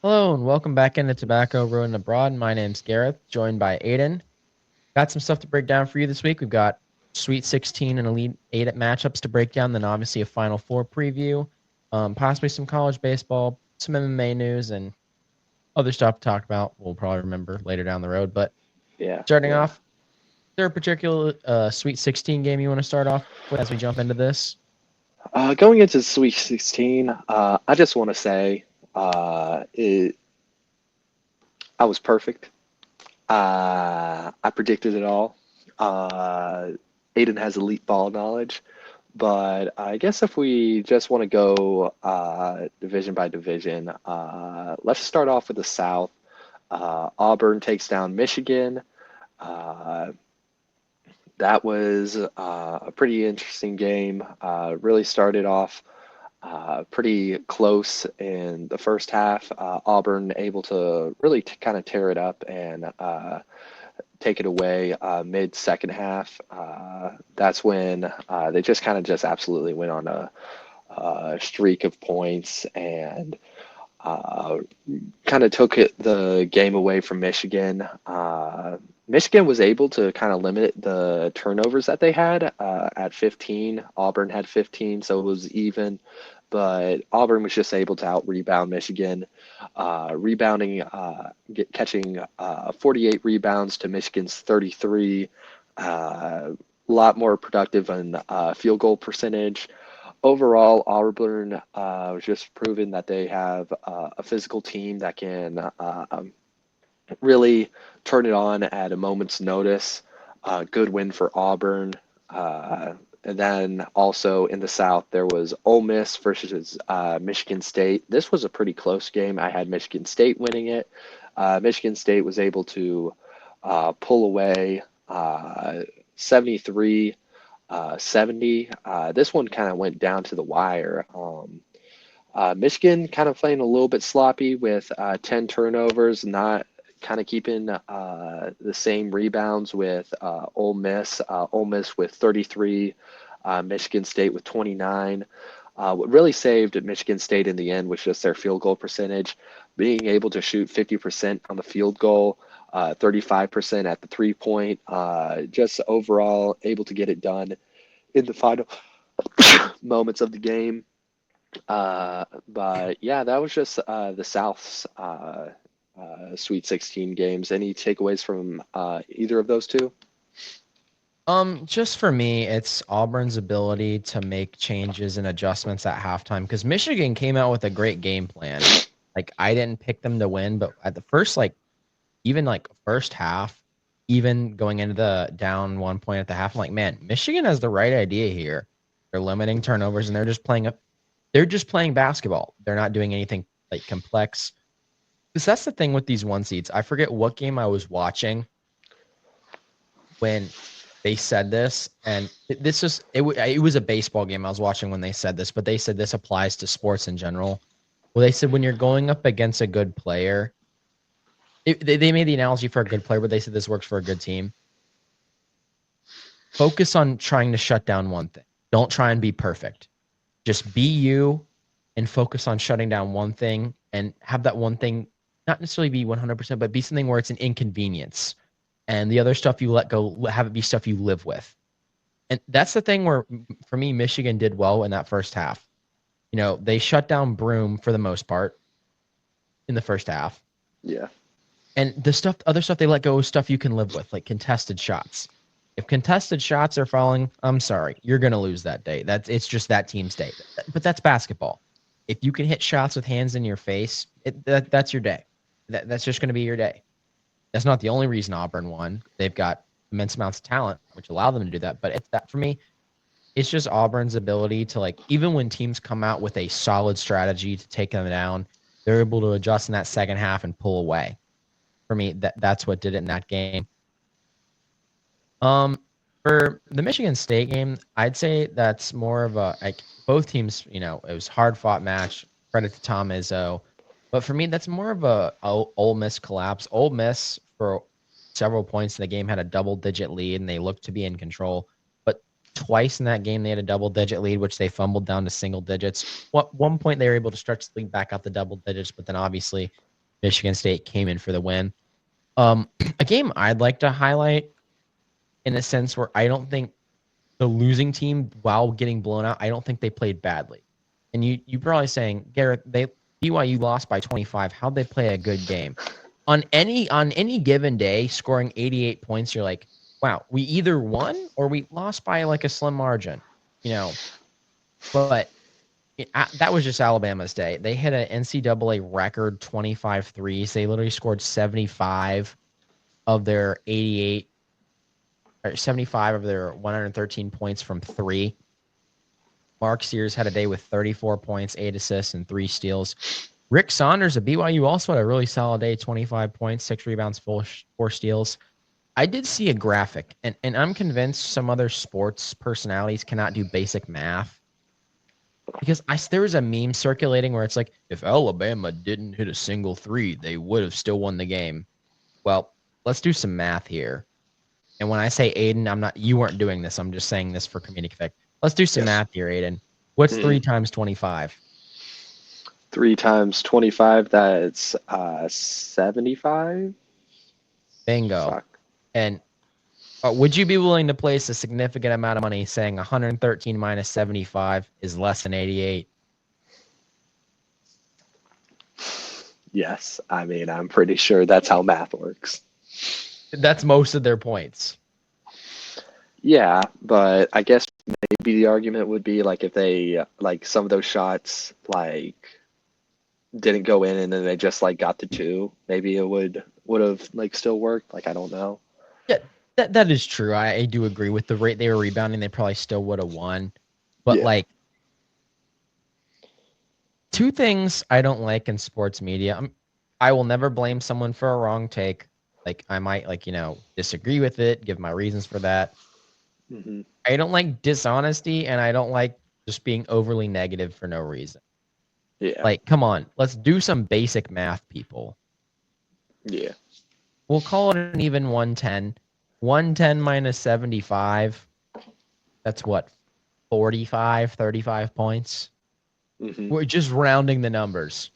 Hello and welcome back into Tobacco Road and Abroad. My name's Gareth, joined by Aiden. Got some stuff to break down for you this week. We've got Sweet 16 and Elite 8 matchups to break down, then obviously a Final Four preview, possibly some college baseball, some MMA news, and other stuff to talk about. We'll probably remember later down the road. But Yeah, starting yeah. off, is there a particular Sweet 16 game you want to start off with as we jump into this? Going into Sweet 16, I just want to say it, I was perfect. I predicted it all. Uh, Aiden has elite ball knowledge, but I guess if we just want to go division by division, let's start off with the South. Auburn takes down Michigan. Uh, that was a pretty interesting game. Really started off pretty close in the first half. Auburn able to really kind of tear it up and take it away mid second half. That's when they just kind of just absolutely went on a streak of points and uh, kind of took the game away from Michigan. Michigan was able to kind of limit the turnovers that they had at 15. Auburn had 15, so it was even. But Auburn was just able to out rebound Michigan, rebounding, catching 48 rebounds to Michigan's 33. A lot more productive in field goal percentage. Overall, Auburn was just proving that they have a physical team that can really turn it on at a moment's notice. Good win for Auburn. And then also in the South, there was Ole Miss versus Michigan State. This was a pretty close game. I had Michigan State winning it. Michigan State was able to pull away 73 70. This one kind of went down to the wire. Michigan kind of playing a little bit sloppy with 10 turnovers, not kind of keeping the same rebounds with Ole Miss. Ole Miss with 33, Michigan State with 29. What really saved Michigan State in the end was just their field goal percentage, being able to shoot 50% on the field goal, 35% at the 3 point, just overall able to get it done in the final moments of the game. But yeah, that was just the South's Sweet 16 games. Any takeaways from either of those two? Just for me, it's Auburn's ability to make changes and adjustments at halftime because Michigan came out with a great game plan. Like I didn't pick them to win, but at the first even first half, even going into the down 1 point at the half, I'm like, man, Michigan has the right idea here. They're limiting turnovers and they're just playing basketball. They're not doing anything like complex. Because that's the thing with these one seeds. I forget what game I was watching when they said this, and it was a baseball game I was watching when they said this, but they said this applies to sports in general. Well, they said when you're going up against a good player, they made the analogy for a good player, but they said this works for a good team. Focus on trying to shut down one thing. Don't try and be perfect. Just be you and focus on shutting down one thing and have that one thing not necessarily be 100%, but be something where it's an inconvenience. And the other stuff you let go, have it be stuff you live with. And that's the thing where, for me, Michigan did well in that first half. They shut down Broom for the most part in the first half. Yeah. And other stuff they let go is stuff you can live with, like contested shots. If contested shots are falling, I'm sorry, you're gonna lose that day. It's just that team's day. But that's basketball. If you can hit shots with hands in your face, that's your day. That's just gonna be your day. That's not the only reason Auburn won. They've got immense amounts of talent, which allow them to do that. But it's that for me, it's just Auburn's ability to even when teams come out with a solid strategy to take them down, they're able to adjust in that second half and pull away. For me, that's what did it in that game. Um, for the Michigan State game, I'd say that's more of both teams. It was hard fought match. Credit to Tom Izzo, but for me, that's more of a Ole Miss collapse. Ole Miss for several points in the game had a double digit lead and they looked to be in control. But twice in that game they had a double digit lead, which they fumbled down to single digits. One point they were able to stretch the lead back out the double digits, but then obviously Michigan State came in for the win. A game I'd like to highlight in a sense where I don't think the losing team, while getting blown out, I don't think they played badly. And you're probably saying, Garrett, BYU lost by 25. How'd they play a good game? On any given day, scoring 88 points, you're like, wow, we either won or we lost by like a slim margin, you know. But that was just Alabama's day. They hit an NCAA record 25 threes. They literally scored 75 of their 88 or 75 of their 113 points from three. Mark Sears had a day with 34 points, 8 assists, and 3 steals. Rick Saunders of BYU also had a really solid day, 25 points, 6 rebounds, 4 steals. I did see a graphic, and I'm convinced some other sports personalities cannot do basic math. Because there was a meme circulating where it's like, if Alabama didn't hit a single three, they would have still won the game. Well, let's do some math here. And when I say Aiden, you weren't doing this. I'm just saying this for comedic effect. Let's do some math here, Aiden. What's 3 times 25? 3 times 25, that's 75? Bingo. Fuck. And would you be willing to place a significant amount of money saying 113 minus 75 is less than 88? Yes. I mean, I'm pretty sure that's how math works. That's most of their points. Yeah, but I guess maybe the argument would be like if they like some of those shots like didn't go in and then they just like got the 2, maybe it would have like still worked. Like I don't know. Yeah, that is true. I do agree with the rate they were rebounding. They probably still would have won. But like 2 things I don't like in sports media. I will never blame someone for a wrong take. Like I might disagree with it, give my reasons for that. Mm-hmm. I don't like dishonesty, and I don't like just being overly negative for no reason. Yeah. Like, come on, let's do some basic math, people. Yeah. We'll call it an even 110. 110 minus 75. That's what, 45, 35 points? Mm-hmm. We're just rounding the numbers.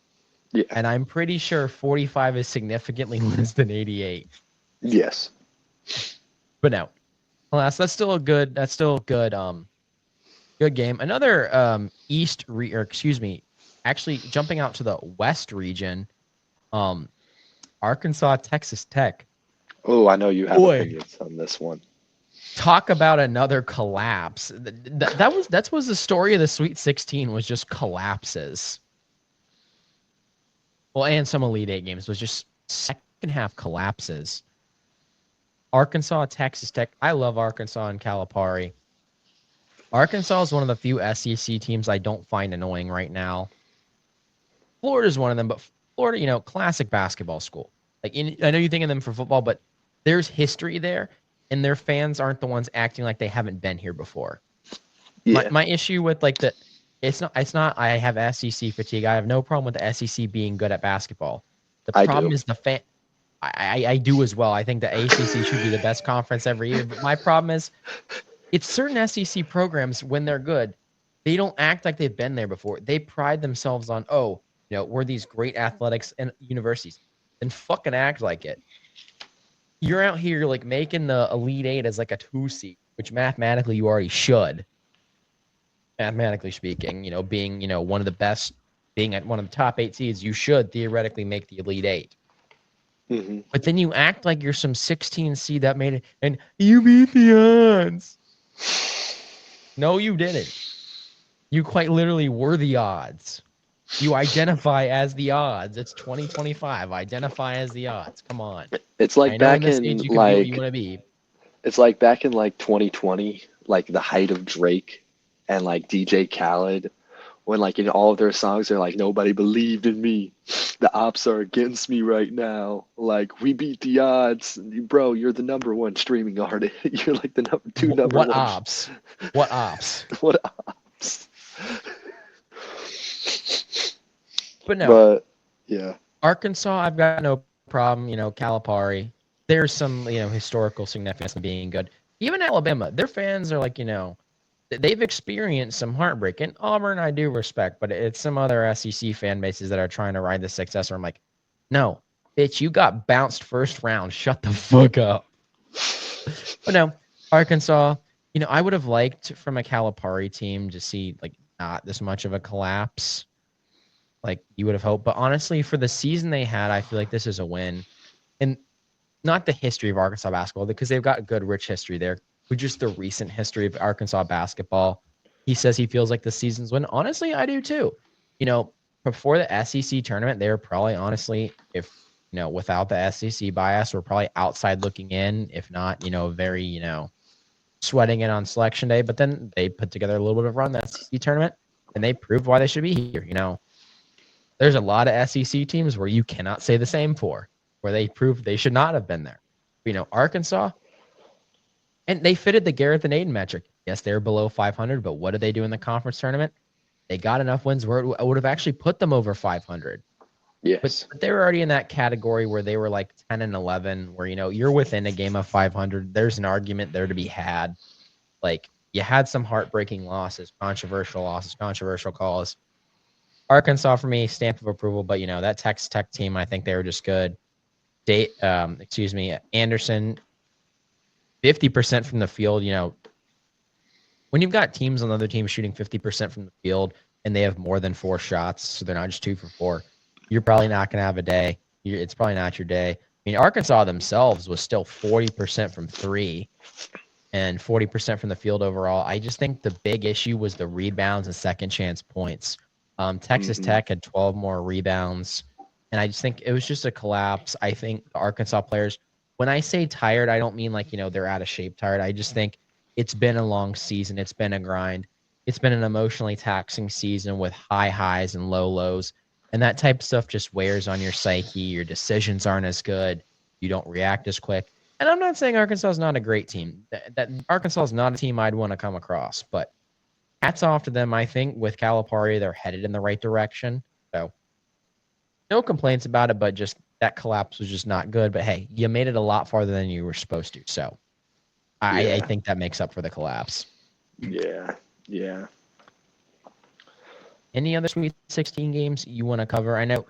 Yeah. And I'm pretty sure 45 is significantly less than 88. Yes. But no. Alas, that's still a good good game. Another actually jumping out to the West region, Arkansas, Texas Tech. Oh, I know you have opinions on this one. Talk about another collapse. That was the story of the Sweet 16, was just collapses. Well, and some Elite Eight games was just second half collapses. Arkansas, Texas Tech. I love Arkansas and Calipari. Arkansas is one of the few SEC teams I don't find annoying right now. Florida is one of them, but Florida, classic basketball school. Like I know you think of them for football, but there's history there, and their fans aren't the ones acting like they haven't been here before. Yeah. My issue with it's not I have SEC fatigue. I have no problem with the SEC being good at basketball. The problem is the fan. I do as well. I think the ACC should be the best conference every year. But my problem is, it's certain SEC programs, when they're good, they don't act like they've been there before. They pride themselves on, we're these great athletics and universities. Then fucking act like it. You're out here like making the Elite Eight as like a 2 seed, which mathematically you already should. Mathematically speaking, being one of the best, being at one of the top 8 seeds, you should theoretically make the Elite Eight. Mm-hmm. But then you act like you're some 16 seed that made it, and you beat the odds. No, you didn't. You quite literally were the odds. You identify as the odds. It's 2025. Identify as the odds. Come on. It's like back in you what you want to be. It's like back in like 2020, like the height of Drake and like DJ Khaled, when like in all of their songs they're like, nobody believed in me, the ops are against me right now, like we beat the odds. Bro, you're the number 1 streaming artist. You're like the number 2 number what 1. Ops? What ops? What ops? But yeah, Arkansas, I've got no problem. Calipari, there's some historical significance in being good. Even Alabama, their fans are like, they've experienced some heartbreak. And Auburn, I do respect, but it's some other SEC fan bases that are trying to ride the success. Where I'm like, No, bitch, you got bounced first round. Shut the fuck up. But no, Arkansas, I would have liked from a Calipari team to see like not this much of a collapse like you would have hoped. But honestly, for the season they had, I feel like this is a win. And not the history of Arkansas basketball because they've got good, rich history there, but just the recent history of Arkansas basketball. He says he feels like the season's win. Honestly, I do too. You know, before the SEC tournament, they were probably honestly, if without the SEC bias, we're probably outside looking in, if not, very, sweating it on selection day. But then they put together a little bit of run the SEC tournament, and they proved why they should be here. There's a lot of SEC teams where you cannot say the same for, where they proved they should not have been there. Arkansas, and they fitted the Garrett and Aiden metric. Yes, they're below 500, but what did they do in the conference tournament? They got enough wins where it would have actually put them over 500. Yes. But they were already in that category where they were like 10 and 11, where, you're within a game of 500. There's an argument there to be had. Like, you had some heartbreaking losses, controversial calls. Arkansas, for me, stamp of approval, but, that Texas Tech team, I think they were just good. Anderson, 50% from the field, when you've got teams on the other team shooting 50% from the field and they have more than 4 shots, so they're not just 2 for 4, you're probably not going to have a day. It's probably not your day. I mean, Arkansas themselves was still 40% from 3 and 40% from the field overall. I just think the big issue was the rebounds and second chance points. Texas Tech had 12 more rebounds, and I just think it was just a collapse. I think the Arkansas players, when I say tired, I don't mean like, they're out of shape tired. I just think it's been a long season. It's been a grind. It's been an emotionally taxing season with high highs and low lows. And that type of stuff just wears on your psyche. Your decisions aren't as good. You don't react as quick. And I'm not saying Arkansas is not a great team. That Arkansas is not a team I'd want to come across. But hats off to them. I think with Calipari, they're headed in the right direction. So no complaints about it, but just that collapse was just not good. But hey, you made it a lot farther than you were supposed to. So I think that makes up for the collapse. Yeah. Yeah. Any other Sweet 16 games you want to cover? I know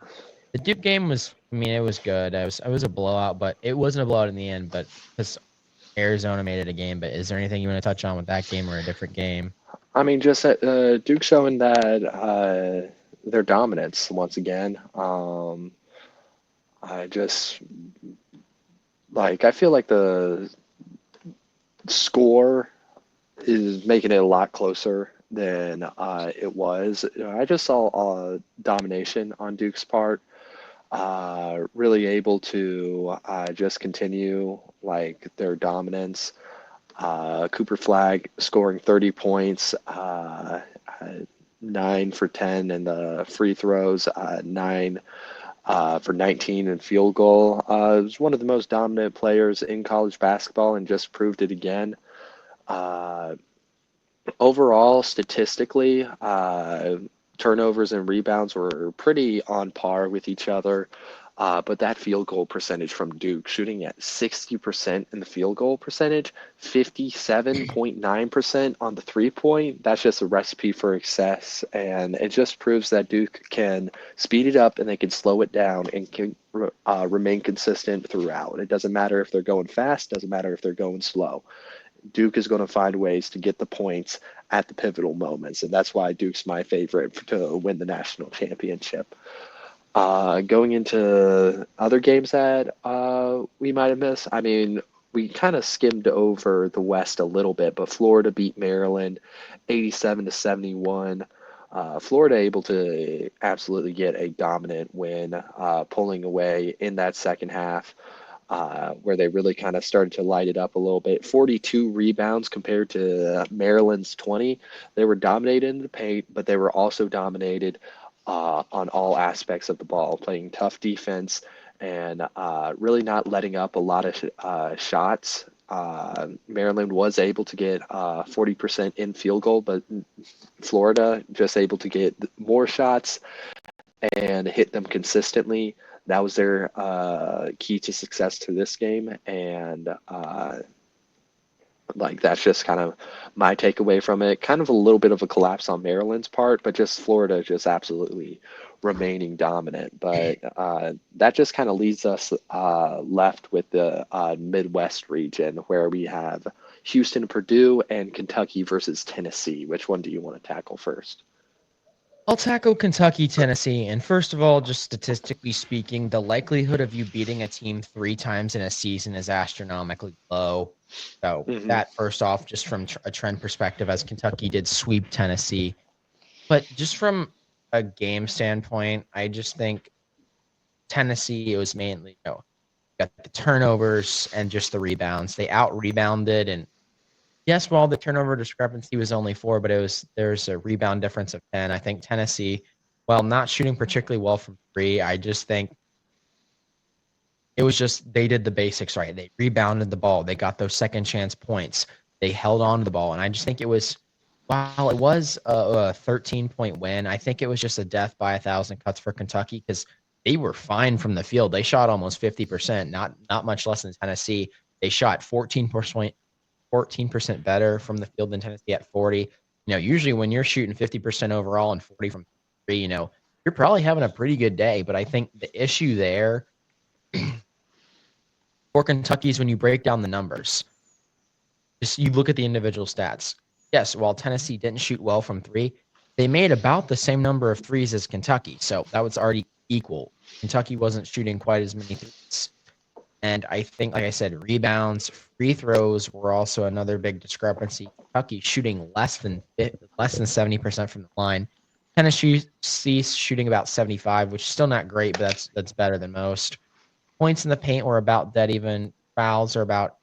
the Duke game was, it was good. It was a blowout, but it wasn't a blowout in the end. But because Arizona made it a game. But is there anything you want to touch on with that game or a different game? I mean, just Duke showing that their dominance once again. I just I feel like the score is making it a lot closer than it was. I just saw domination on Duke's part. Really able to just continue their dominance. Cooper Flag scoring 30 points, 9 for 10 in the free throws, 9 for 19 in field goal. Was one of the most dominant players in college basketball and just proved it again. Overall, statistically, turnovers and rebounds were pretty on par with each other. But that field goal percentage from Duke, shooting at 60% in the field goal percentage, 57.9% on the 3-point, that's just a recipe for success. And it just proves that Duke can speed it up and they can slow it down and can remain consistent throughout. It doesn't matter if they're going fast, doesn't matter if they're going slow. Duke is going to find ways to get the points at the pivotal moments. And that's why Duke's my favorite to win the national championship. Going into other games that we might have missed, I mean, we kind of skimmed over the West a little bit, but Florida beat Maryland 87-71. Florida able to absolutely get a dominant win, pulling away in that second half. Where they really kind of started to light it up a little bit. 42 rebounds compared to Maryland's 20. They were dominated in the paint, but they were also dominated on all aspects of the ball, playing tough defense and really not letting up a lot of shots. Maryland was able to get 40% in field goal, but Florida just able to get more shots and hit them consistently. That was their key to success to this game. And Like that's just kind of my takeaway from it. Kind of a little bit of a collapse on Maryland's part, but just Florida just absolutely remaining dominant. But that just kind of leaves us left with the Midwest region where we have Houston, Purdue, and Kentucky versus Tennessee. Which one do you want to tackle first? I'll tackle Kentucky, Tennessee. And first of all, just statistically speaking, the likelihood of you beating a team 3 times in a season is astronomically low. So, Hmm. that first off, just from a trend perspective, as Kentucky did sweep Tennessee. But just from a game standpoint, I just think Tennessee, it was mainly, got the turnovers and just the rebounds. They out rebounded. And yes, while the turnover discrepancy was only 4, but there's a rebound difference of 10. I think Tennessee, while not shooting particularly well from 3, I just think it was just they did the basics right. They rebounded the ball. They got those second chance points. They held on to the ball. And I just think it was, while it was a 13-point win, I think it was just a death by 1,000 cuts for Kentucky because they were fine from the field. They shot almost 50%, not much less than Tennessee. They shot 14% better from the field than Tennessee at 40. Usually when you're shooting 50% overall and 40 from 3, you're probably having a pretty good day. But I think the issue there for Kentucky is when you break down the numbers. Just you look at the individual stats. Yes, while Tennessee didn't shoot well from 3, they made about the same number of threes as Kentucky. So that was already equal. Kentucky wasn't shooting quite as many threes. And I think, like I said, rebounds, free throws were also another big discrepancy. Kentucky shooting less than 70% from the line. Tennessee shooting about 75, which is still not great, but that's better than most. Points in the paint were about dead even. Fouls are about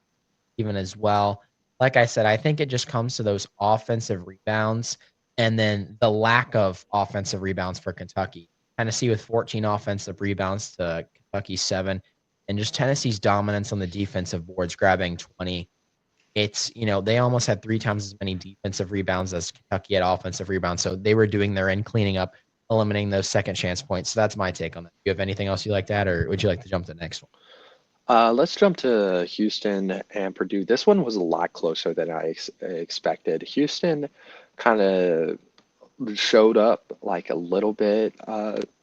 even as well. Like I said, I think it just comes to those offensive rebounds and then the lack of offensive rebounds for Kentucky. Tennessee with 14 offensive rebounds to Kentucky 7, and just Tennessee's dominance on the defensive boards, grabbing 20. It's, they almost had 3 times as many defensive rebounds as Kentucky had offensive rebounds. So they were doing their end cleaning up, eliminating those second chance points. So that's my take on that. Do you have anything else you like to add, or would you like to jump to the next one? Let's jump to Houston and Purdue. This one was a lot closer than I expected. Houston kind of showed up like a little bit,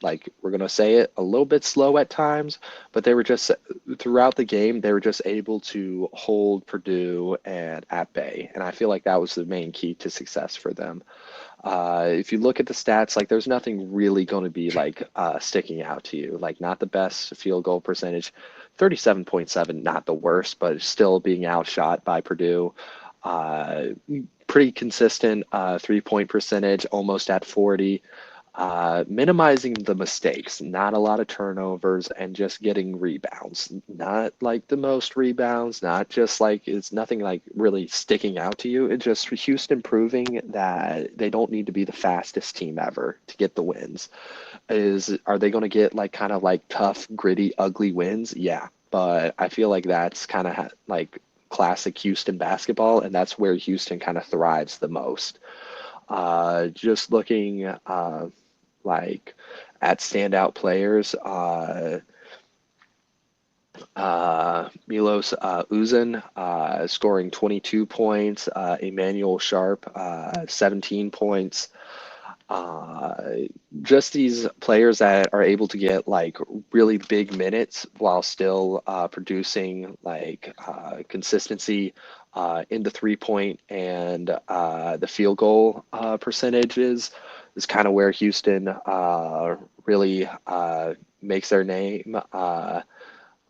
like we're going to say it, a little bit slow at times, but they were just throughout the game, they were just able to hold Purdue and at bay. And I feel like that was the main key to success for them. If you look at the stats, like there's nothing really going to be like sticking out to you. Like not the best field goal percentage, 37.7, not the worst, but still being outshot by Purdue. Uh, Pretty consistent 3-point percentage, almost at 40. Minimizing the mistakes, not a lot of turnovers, and just getting rebounds. Not like the most rebounds, not just like it's nothing like really sticking out to you. It's just Houston proving that they don't need to be the fastest team ever to get the wins. Are they going to get like kind of like tough, gritty, ugly wins? Yeah, but I feel like that's kind of like classic Houston basketball, and that's where Houston kind of thrives the most. Just looking like at standout players, Milos Uzan scoring 22 points, Emmanuel Sharp 17 points. Uh, just these players that are able to get like really big minutes while still producing like consistency in the 3-point and the field goal percentages is kind of where Houston really makes their name.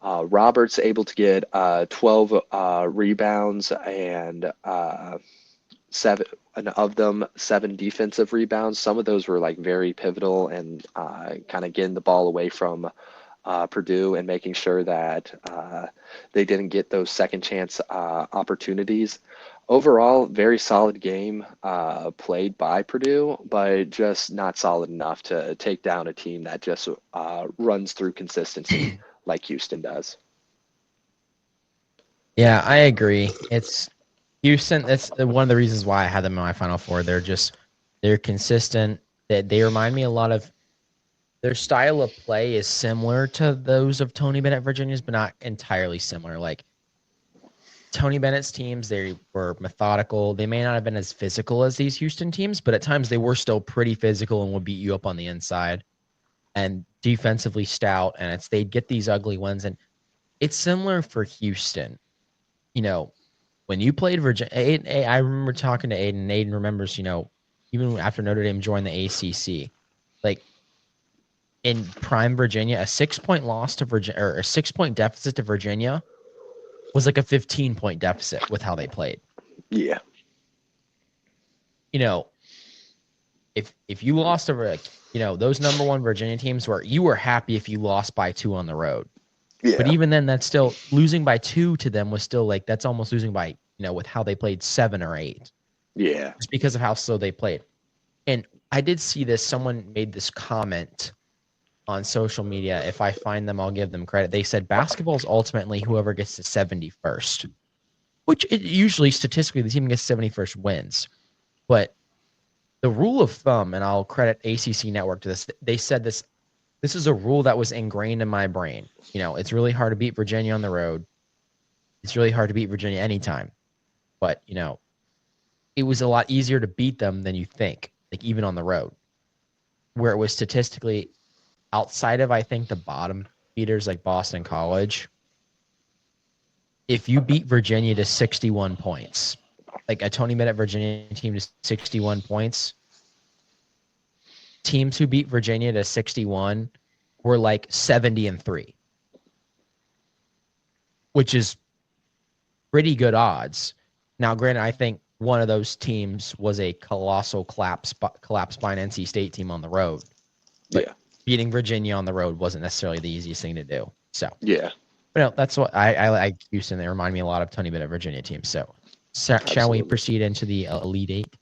Roberts able to get 12 rebounds and seven and of them 7 defensive rebounds. Some of those were like very pivotal and kind of getting the ball away from Purdue and making sure that they didn't get those second chance opportunities. Overall, very solid game played by Purdue, but just not solid enough to take down a team that just runs through consistency like Houston does. Yeah, I agree. It's Houston. That's one of the reasons why I had them in my Final Four. They're consistent. They remind me a lot of their style of play is similar to those of Tony Bennett Virginia's, but not entirely similar. Like Tony Bennett's teams, they were methodical. They may not have been as physical as these Houston teams, but at times they were still pretty physical and would beat you up on the inside and defensively stout. And they'd get these ugly ones. And it's similar for Houston. You know, when you played Virginia, I remember talking to Aiden. Aiden remembers, even after Notre Dame joined the ACC, like in prime Virginia, a 6-point loss to Virginia or a 6-point deficit to Virginia was like a 15-point deficit with how they played. Yeah. If you lost to those number one Virginia teams where you were happy if you lost by 2 on the road. Yeah. But even then, that's still losing by 2 to them was still like that's almost losing by with how they played 7 or 8. Yeah. Just because of how slow they played. And I did see this. Someone made this comment on social media. If I find them, I'll give them credit. They said basketball is ultimately whoever gets to 71st, which usually statistically the team gets 71st wins. But the rule of thumb, and I'll credit ACC Network to this, they said this is a rule that was ingrained in my brain. It's really hard to beat Virginia on the road. It's really hard to beat Virginia anytime. But, it was a lot easier to beat them than you think, like even on the road, where it was statistically outside of, I think, the bottom feeders like Boston College. If you beat Virginia to 61 points, like a Tony Bennett Virginia team to 61 points, teams who beat Virginia to 61 were like 70-3, which is pretty good odds. Now, granted, I think one of those teams was a colossal collapse by an NC State team on the road. But yeah. beating Virginia on the road wasn't necessarily the easiest thing to do. So Yeah. But no, that's what I like Houston. They remind me a lot of Tony Bennett Virginia teams. So shall we proceed into the Elite Eight?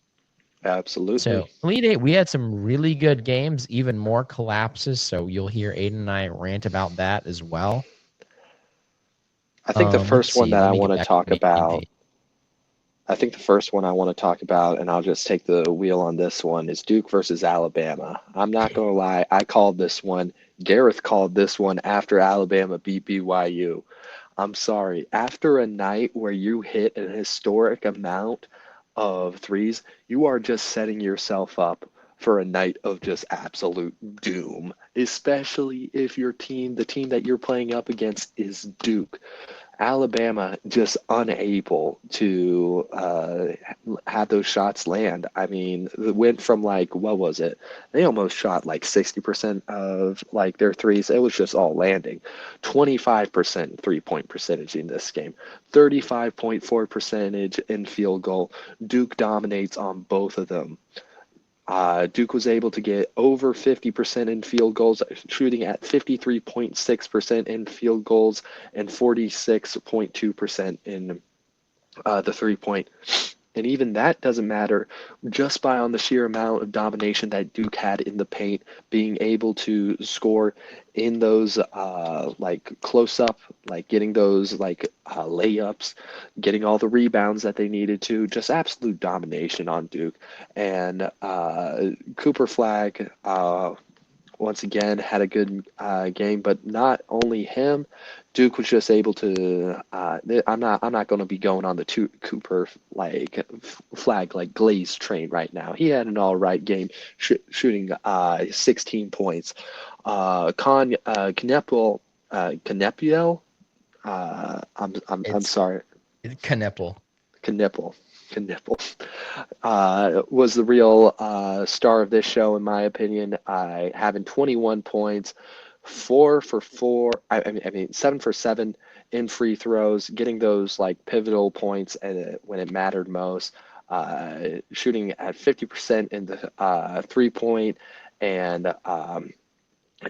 Absolutely. So Elite Eight, we had some really good games, even more collapses. So you'll hear Aiden and I rant about that as well. I think the first one that I want to talk about, and I'll just take the wheel on this one, is Duke versus Alabama. I'm not going to lie. I called this one. Gareth called this one after Alabama beat BYU. I'm sorry. After a night where you hit an historic amount of threes, you are just setting yourself up for a night of just absolute doom, especially if the team that you're playing up against is Duke. Alabama just unable to have those shots land. I mean, it went from what was it? They almost shot 60% of their threes. It was just all landing. 25% 3-point percentage in this game. 35.4% in field goal. Duke dominates on both of them. Duke was able to get over 50% in field goals, shooting at 53.6% in field goals and 46.2% in the 3-point. And even that doesn't matter just by on the sheer amount of domination that Duke had in the paint, being able to score in those close up, getting those layups, getting all the rebounds that they needed to, just absolute domination on Duke. And Cooper Flagg once again had a good game, but not only him. Duke was just able to. I'm not going to be going on the Cooper Flagg Glaze train right now. He had an all right game, shooting 16 points. Kneppel. I'm sorry. Kneppel was the real star of this show, in my opinion. Having 21 points. 4 for 4. I mean 7 for 7 in free throws, getting those pivotal points and when it mattered most. Shooting at 50% in the 3-point and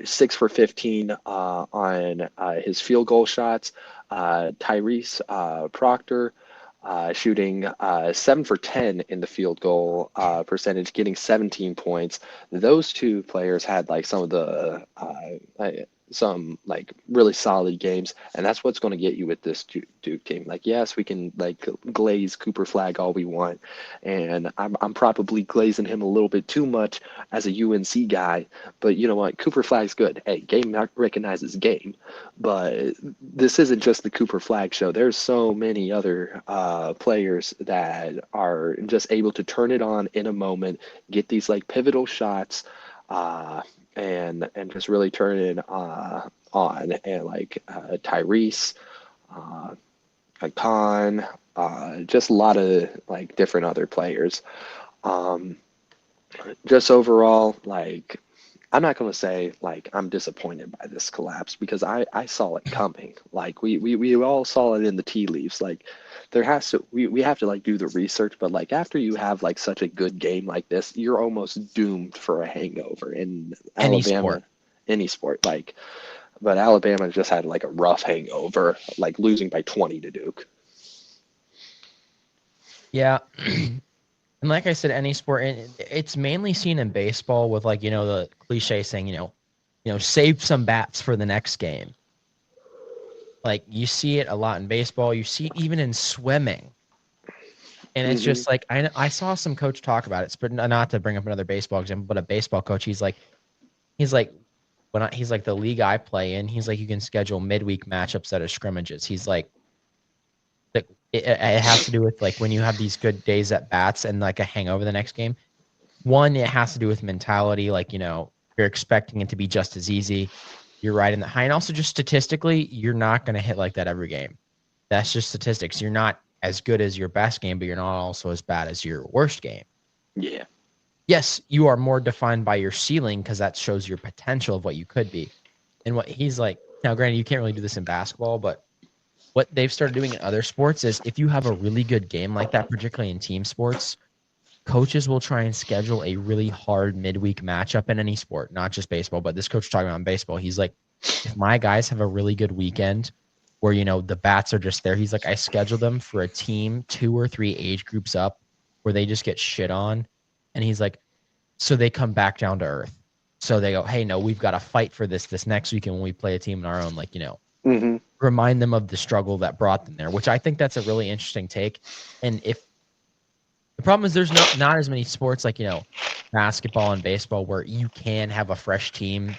6 for 15 on his field goal shots. Tyrese Proctor shooting 7 for 10 in the field goal percentage, getting 17 points. Those two players had some of the some like really solid games, and that's what's going to get you with this Duke team. Like, yes, we can like glaze Cooper Flag all we want, and I'm probably glazing him a little bit too much as a UNC guy, but you know what? Cooper Flag's good. Hey, game recognizes game, but this isn't just the Cooper Flag show. There's so many other players that are just able to turn it on in a moment, get these like pivotal shots. And just really turn it on, and like Tyrese, uh, Khan, just a lot of like different other players. Um, just overall, like I'm not going to say like I'm disappointed by this collapse because I saw it coming. Like we all saw it in the tea leaves. Like there has to we have to like do the research, but like after you have like such a good game like this, you're almost doomed for a hangover in Any Alabama, sport. any sport. Like but Alabama just had like a rough hangover, like losing by 20 to Duke. Yeah. And like I said, any sport, it's mainly seen in baseball with like, the cliche saying, save some bats for the next game. Like you see it a lot in baseball. You see it even in swimming. And it's Hmm. just like, I saw some coach talk about it, but not to bring up another baseball example, but a baseball coach, he's like, he's like the league I play in, he's like, you can schedule midweek matchups that are scrimmages. He's like, it has to do with like when you have these good days at bats and like a hangover the next game. One, it has to do with mentality. Like, you're expecting it to be just as easy. You're right in the high. And also just statistically, you're not going to hit like that every game. That's just statistics. You're not as good as your best game, but you're not also as bad as your worst game. Yeah. Yes, you are more defined by your ceiling because that shows your potential of what you could be. And what he's like, now, granted, you can't really do this in basketball, but what they've started doing in other sports is if you have a really good game like that, particularly in team sports, coaches will try and schedule a really hard midweek matchup in any sport, not just baseball, but this coach talking about in baseball. He's like, if my guys have a really good weekend where, the bats are just there, he's like, I schedule them for a team 2 or 3 age groups up where they just get shit on. And he's like, so they come back down to earth. So they go, hey, no, we've got to fight for this next weekend when we play a team in our own, like, Hmm. remind them of the struggle that brought them there, which I think that's a really interesting take. And if the problem is there's not as many sports like, basketball and baseball where you can have a fresh team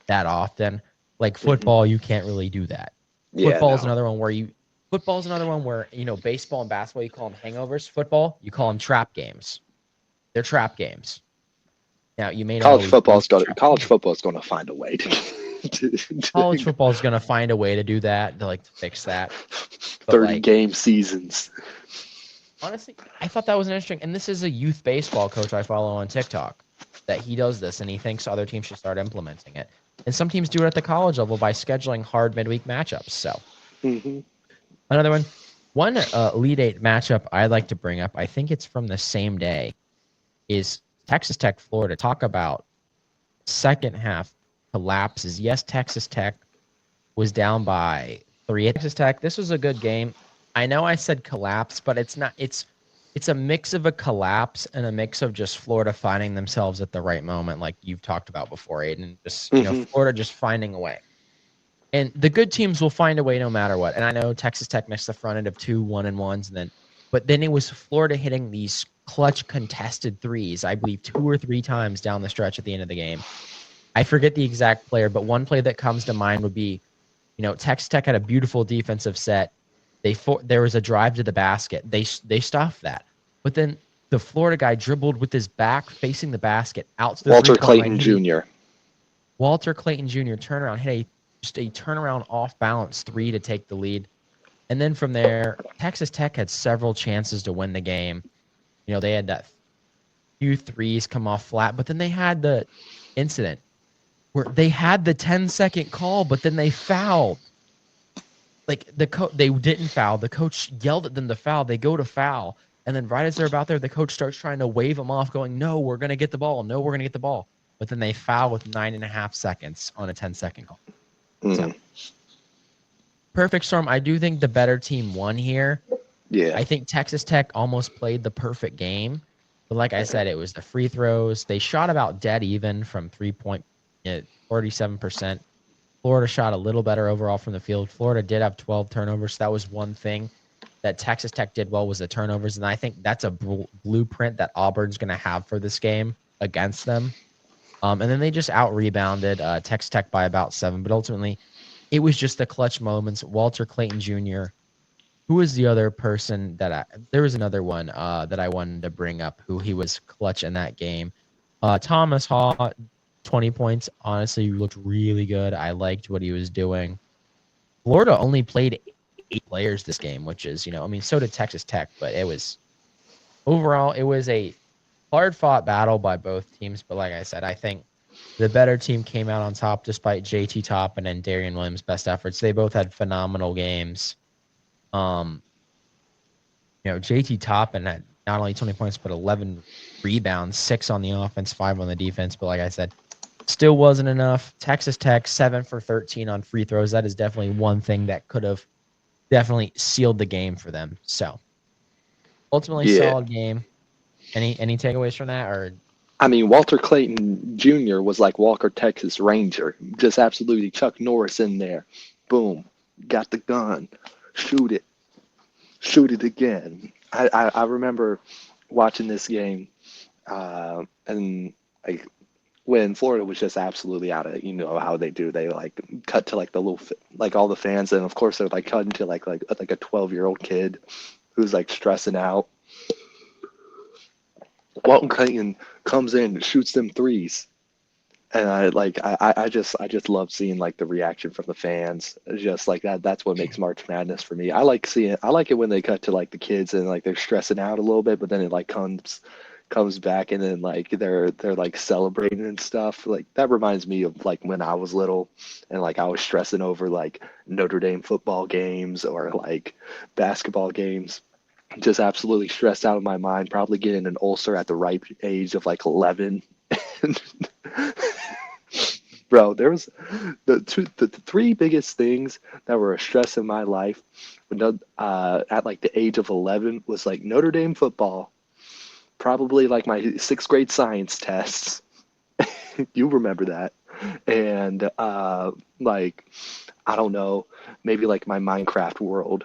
that often. Like Hmm. football, you can't really do that. Yeah, no. Football is another one where, baseball and basketball, you call them hangovers. Football, you call them trap games. They're trap games. Now, you may not always lose the trap. College football's going to find a way College to football is going to find a way to do that, to fix that. But 30 like, game seasons. honestly, I thought that was interesting. And this is a youth baseball coach I follow on TikTok that he does this and he thinks other teams should start implementing it. And some teams do it at the college level by scheduling hard midweek matchups. So Hmm. another one Elite Eight matchup I'd like to bring up, I think it's from the same day, is Texas Tech, Florida. Talk about second half collapses. Yes, Texas Tech was down by 3 at Texas Tech. This was a good game. I know I said collapse, but it's not. It's a mix of a collapse and a mix of just Florida finding themselves at the right moment, like you've talked about before, Aiden. Just Hmm. Florida just finding a way. And the good teams will find a way no matter what. And I know Texas Tech missed the front end of 2 1-and-1s, but then it was Florida hitting these clutch contested threes, I believe 2 or 3 times down the stretch at the end of the game. I forget the exact player, but one play that comes to mind would be, Texas Tech had a beautiful defensive set. There was a drive to the basket. They stuffed that, but then the Florida guy dribbled with his back facing the basket out to the Walter 3-point line. Clayton Jr. Walter Clayton Jr. turnaround hit just a turnaround off balance 3 to take the lead, and then from there, Texas Tech had several chances to win the game. They had that few threes come off flat, but then they had the incident where they had the 10-second call, but then they fouled. Like they didn't foul. The coach yelled at them to foul. They go to foul, and then right as they're about there, the coach starts trying to wave them off, going, "No, we're gonna get the ball. No, we're gonna get the ball." But then they foul with 9.5 seconds on a 10-second call. So Mm. perfect storm. I do think the better team won here. Yeah. I think Texas Tech almost played the perfect game, but like I said, it was the free throws. They shot about dead even from 3-point, 47%. Florida shot a little better overall from the field. Florida did have 12 turnovers. So that was one thing that Texas Tech did well, was the turnovers. And I think that's a blueprint that Auburn's going to have for this game against them. And then they just out-rebounded Texas Tech by about 7. But ultimately, it was just the clutch moments. Walter Clayton Jr., who was the other person there was another one that I wanted to bring up who he was clutch in that game. Thomas Haw, 20 points. Honestly, looked really good. I liked what he was doing. Florida only played 8 players this game, which is, so did Texas Tech, but it was a hard-fought battle by both teams. But like I said, I think the better team came out on top despite JT Toppin and Darian Williams' best efforts. They both had phenomenal games. JT Toppin had not only 20 points, but 11 rebounds, 6 on the offense, 5 on the defense. But like I said, still wasn't enough. Texas Tech, 7 for 13 on free throws. That is definitely one thing that could have definitely sealed the game for them. So ultimately, solid game. Any takeaways from that? Or I mean, Walter Clayton Jr. was like Walker Texas Ranger, just absolutely Chuck Norris in there. Boom, got the gun, shoot it again. I remember watching this game, and like when Florida was just absolutely out of it. You know how they do. They like cut to like the little like all the fans, and of course they're like cutting to like a 12-year-old kid who's like stressing out. Walton Clayton comes in and shoots them threes. And I just love seeing like the reaction from the fans. Just like that. That's what makes March Madness for me. I like it when they cut to like the kids and like they're stressing out a little bit, but then it like comes back and then like they're like celebrating and stuff. Like that reminds me of like when I was little and like I was stressing over like Notre Dame football games or like basketball games. Just absolutely stressed out of my mind, probably getting an ulcer at the ripe age of like 11. Bro, there was the 3 biggest things that were a stress in my life at like the age of 11 was like Notre Dame football, probably like my 6th grade science tests. You remember that. And like, I don't know, maybe like my Minecraft world.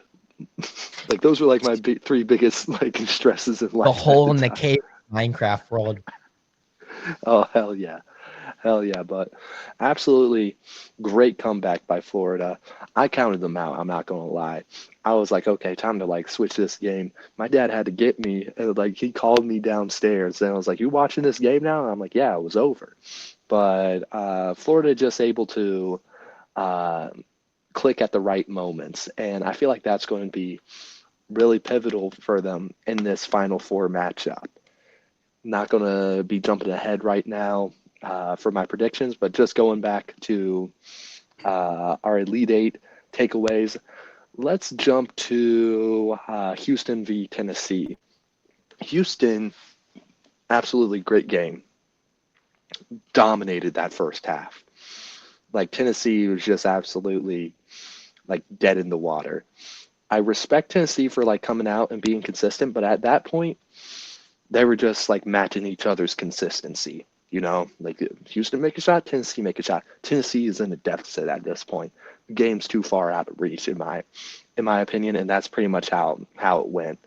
Like those were like my 3 biggest like stresses in life. The hole in the cave Minecraft world. Oh, hell yeah. But absolutely great comeback by Florida. I counted them out. I'm not going to lie. I was like, okay, time to like switch this game. My dad had to get me. And, like he called me downstairs and I was like, you watching this game now? And I'm like, yeah, it was over. But Florida just able to click at the right moments. And I feel like that's going to be really pivotal for them in this Final Four matchup. Not going to be jumping ahead right now for my predictions, but just going back to our Elite Eight takeaways, let's jump to Houston v. Tennessee. Houston, absolutely great game. Dominated that first half. Like Tennessee was just absolutely like dead in the water. I respect Tennessee for like coming out and being consistent, but at that point, they were just like matching each other's consistency. Like Houston make a shot, Tennessee make a shot. Tennessee is in a deficit at this point. The game's too far out of reach, in my opinion, and that's pretty much how it went.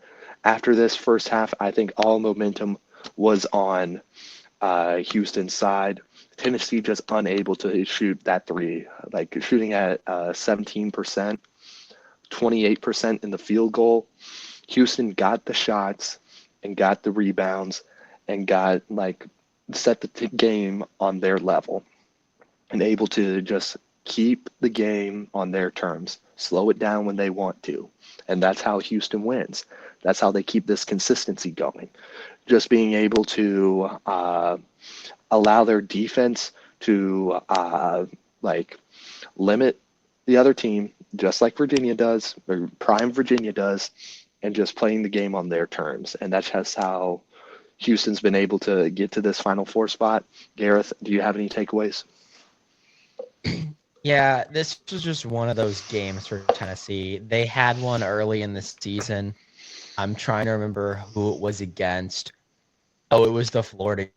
After this first half, I think all momentum was on Houston's side. Tennessee just unable to shoot that 3, like shooting at 17%, 28% in the field goal. Houston got the shots and got the rebounds and got like set the game on their level and able to just keep the game on their terms, slow it down when they want to. And that's how Houston wins. That's how they keep this consistency going. Just being able to allow their defense to like limit the other team, just like Virginia does, or prime Virginia does, and just playing the game on their terms. And that's just how Houston's been able to get to this Final Four spot. Gareth, do you have any takeaways? Yeah, this was just one of those games for Tennessee. They had one early in the season. I'm trying to remember who it was against. Oh, it was the Florida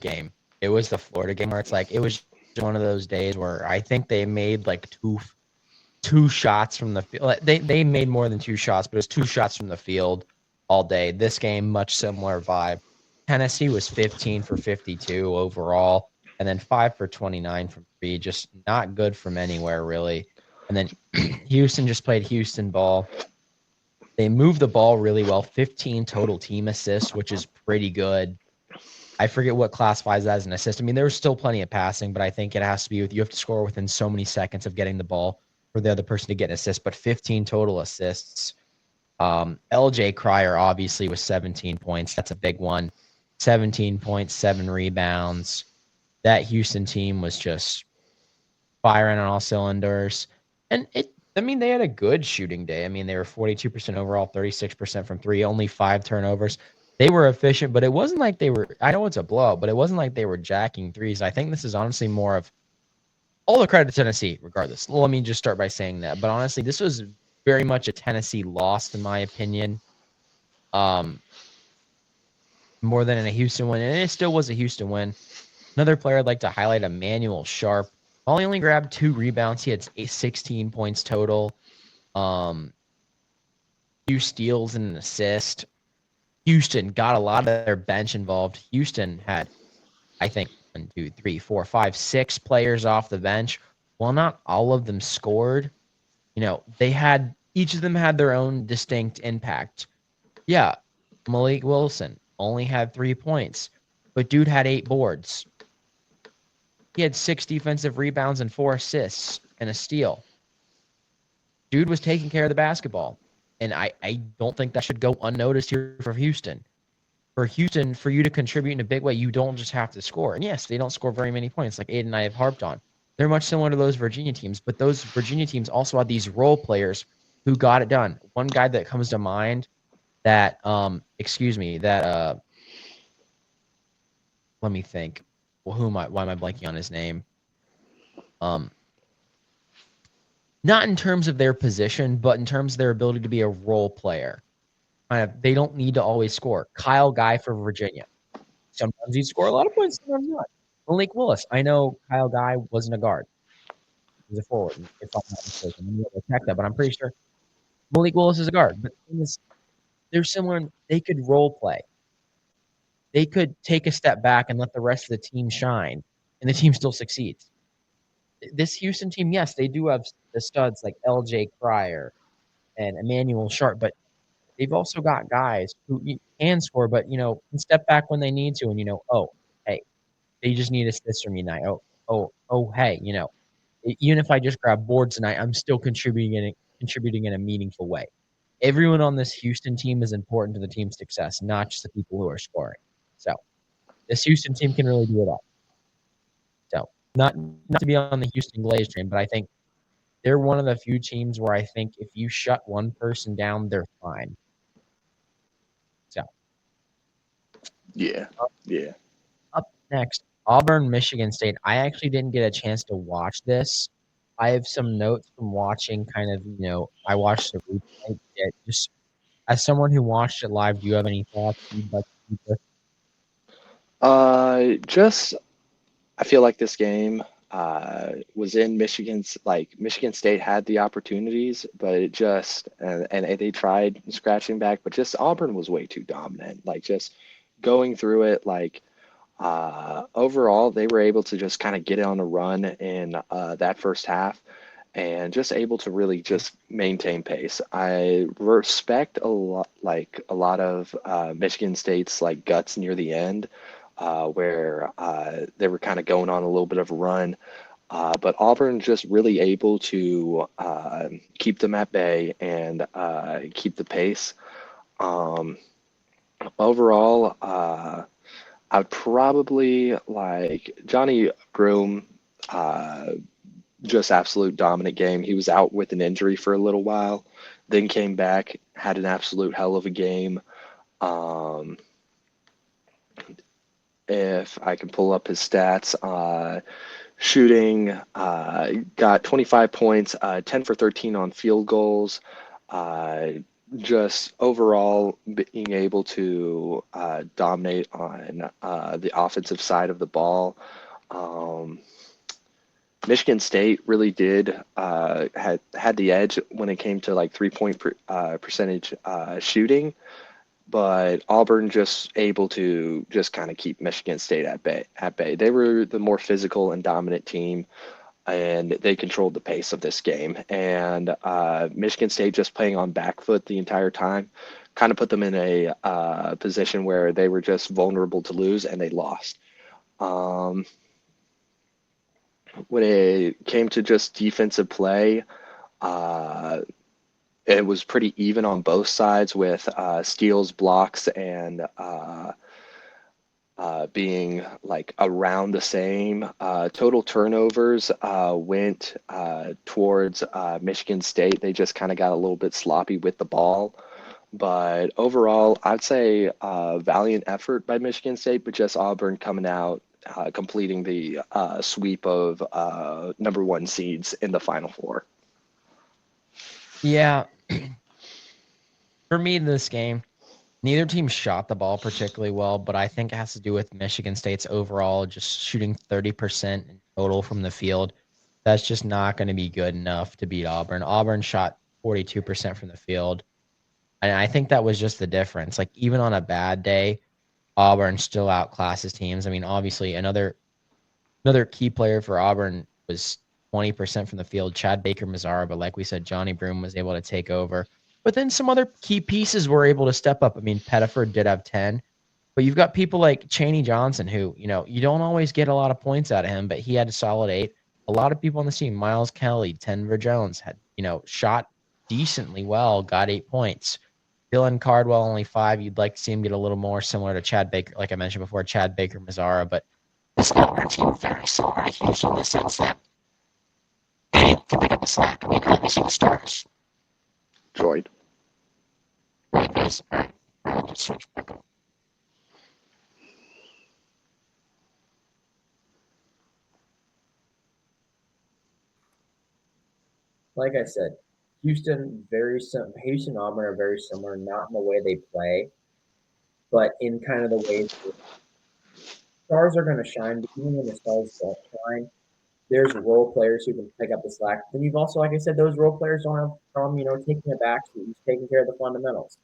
game. It was the Florida game where it's like it was one of those days where I think they made like two shots from the field. They made more than two shots, but it was two shots from the field all day. This game, much similar vibe. Tennessee was 15 for 52 overall, and then 5 for 29 from three. Just not good from anywhere, really. And then Houston just played Houston ball. They moved the ball really well, 15 total team assists, which is pretty good. I forget what classifies that as an assist. I mean, there was still plenty of passing, but I think it has to be with you have to score within so many seconds of getting the ball for the other person to get an assist. But 15 total assists. LJ Cryer obviously was 17 points. That's a big one. 17 points, 7 rebounds. That Houston team was just firing on all cylinders. And they had a good shooting day. I mean, they were 42% overall, 36% from three, only 5 turnovers. They were efficient, but it wasn't like they were, I know it's a blowout, but it wasn't like they were jacking threes. I think this is honestly more of all the credit to Tennessee, regardless. Let me just start by saying that. But honestly, this was very much a Tennessee loss, in my opinion. More than a Houston win. And it still was a Houston win. Another player I'd like to highlight, Emmanuel Sharp. While he only grabbed 2 rebounds, he had 16 points total. 2 steals and an assist. Houston got a lot of their bench involved. Houston had, I think, 1, 2, 3, 4, 5, 6 players off the bench. While not all of them scored, each of them had their own distinct impact. Yeah, Malik Wilson only had 3 points, but dude had 8 boards. He had 6 defensive rebounds and 4 assists and a steal. Dude was taking care of the basketball. And I don't think that should go unnoticed here for Houston. For Houston, for you to contribute in a big way, you don't just have to score. And yes, they don't score very many points, like Aiden and I have harped on. They're much similar to those Virginia teams, but those Virginia teams also had these role players who got it done. One guy that comes to mind that, let me think. Well, why am I blanking on his name? Not in terms of their position, but in terms of their ability to be a role player. They don't need to always score. Kyle Guy for Virginia. Sometimes he'd score a lot of points, sometimes not. Malik Willis. I know Kyle Guy wasn't a guard. He was a forward, if I'm not mistaken. I'm going to check that, but I'm pretty sure Malik Willis is a guard. But the thing is, they're similar. They could role play. They could take a step back and let the rest of the team shine, and the team still succeeds. This Houston team, yes, they do have the studs like LJ Cryer and Emmanuel Sharp, but they've also got guys who can score, but can step back when they need to, and hey, they just need assists from you tonight. Hey, even if I just grab boards tonight, I'm still contributing in a meaningful way. Everyone on this Houston team is important to the team's success, not just the people who are scoring. So this Houston team can really do it all. So not to be on the Houston Glaze train, but I think they're one of the few teams where I think if you shut one person down, they're fine. So yeah. Up next, Auburn, Michigan State. I actually didn't get a chance to watch this. I have some notes from watching kind of, I watched the replay. Just as someone who watched it live, do you have any thoughts you'd like to keep with? I feel like this game was in Michigan's, Michigan State had the opportunities, but it just, and they tried scratching back, but just Auburn was way too dominant. Just going through it, overall, they were able to just kind of get on a run in that first half and just able to really just maintain pace. I respect a lot of Michigan State's guts near the end, where they were kind of going on a little bit of a run. But Auburn just really able to keep them at bay and keep the pace. Overall, I would probably Johnny Broome, just absolute dominant game. He was out with an injury for a little while, then came back, had an absolute hell of a game. If I can pull up his stats, shooting, got 25 points, 10 for 13 on field goals. Just overall being able to dominate on the offensive side of the ball. Michigan State really did had the edge when it came to like 3-point percentage shooting, but Auburn just able to just kind of keep Michigan State at bay. They were the more physical and dominant team, and they controlled the pace of this game. And Michigan State just playing on back foot the entire time kind of put them in a position where they were just vulnerable to lose, and they lost. Um, when it came to just defensive play, uh, it was pretty even on both sides with steals, blocks, and being like around the same. Total turnovers went towards Michigan State. They just kind of got a little bit sloppy with the ball. But overall, I'd say valiant effort by Michigan State, but just Auburn coming out, completing the sweep of number one seeds in the Final Four. Yeah. For me in this game, neither team shot the ball particularly well, but I think it has to do with Michigan State's overall just shooting 30% in total from the field. That's just not going to be good enough to beat Auburn. Auburn shot 42% from the field. And I think that was just the difference. Like, even on a bad day, Auburn still outclasses teams. I mean, obviously, another key player for Auburn was 20% from the field, Chad Baker-Mazara. But like we said, Johnny Broome was able to take over. But then some other key pieces were able to step up. I mean, Pettiford did have 10. But you've got people like Chaney Johnson, who, you don't always get a lot of points out of him, but he had a solid 8. A lot of people on the team, Miles Kelly, Denver Jones, had, shot decently well, got 8 points. Dylan Cardwell, only 5. You'd like to see him get a little more, similar to Chad Baker, like I mentioned before, Chad Baker-Mazara. But this Auburn team very similar to Houston in the sense that they can pick up the slack. I mean, obviously the stars. Droid. Right, guys. All right. Let's switch back up. Like I said, Houston Houston and Auburn are very similar, not in the way they play, but in kind of the ways that stars are going to shine. But even when the stars don't shine, there's role players who can pick up the slack. Then you've also, like I said, those role players don't have problem, taking a back seat, taking care of the fundamentals,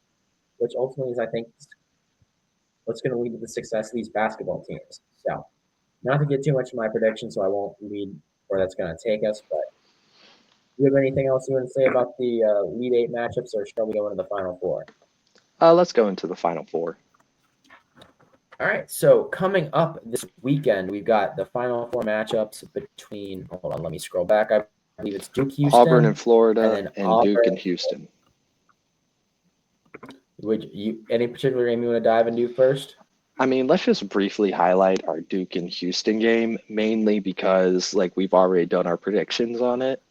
which ultimately is, I think, what's going to lead to the success of these basketball teams. So, not to get too much of my prediction, so I won't lead where that's going to take us, but do you have anything else you want to say about the Elite Eight matchups, or shall we go into the Final Four? Let's go into the Final Four. All right. So coming up this weekend, we've got the Final Four matchups between. Hold on, let me scroll back. I believe it's Duke, Houston, Auburn and Florida, and Auburn, Duke and Houston. Would you any particular game you want to dive into first? I mean, let's just briefly highlight our Duke and Houston game, mainly because like we've already done our predictions on it.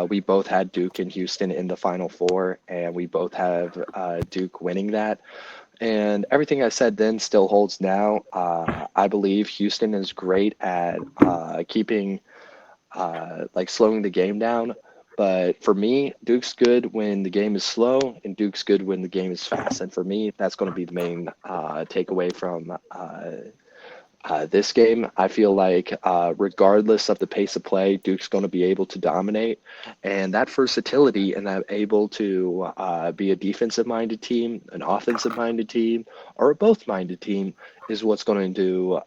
We both had Duke and Houston in the Final Four, and we both have Duke winning that. And everything I said then still holds now. I believe Houston is great at keeping, like slowing the game down. But for me, Duke's good when the game is slow, and Duke's good when the game is fast. And for me, that's going to be the main takeaway from this game. I feel like regardless of the pace of play, Duke's going to be able to dominate. And that versatility and that able to be a defensive-minded team, an offensive-minded team, or a both-minded team is what's going to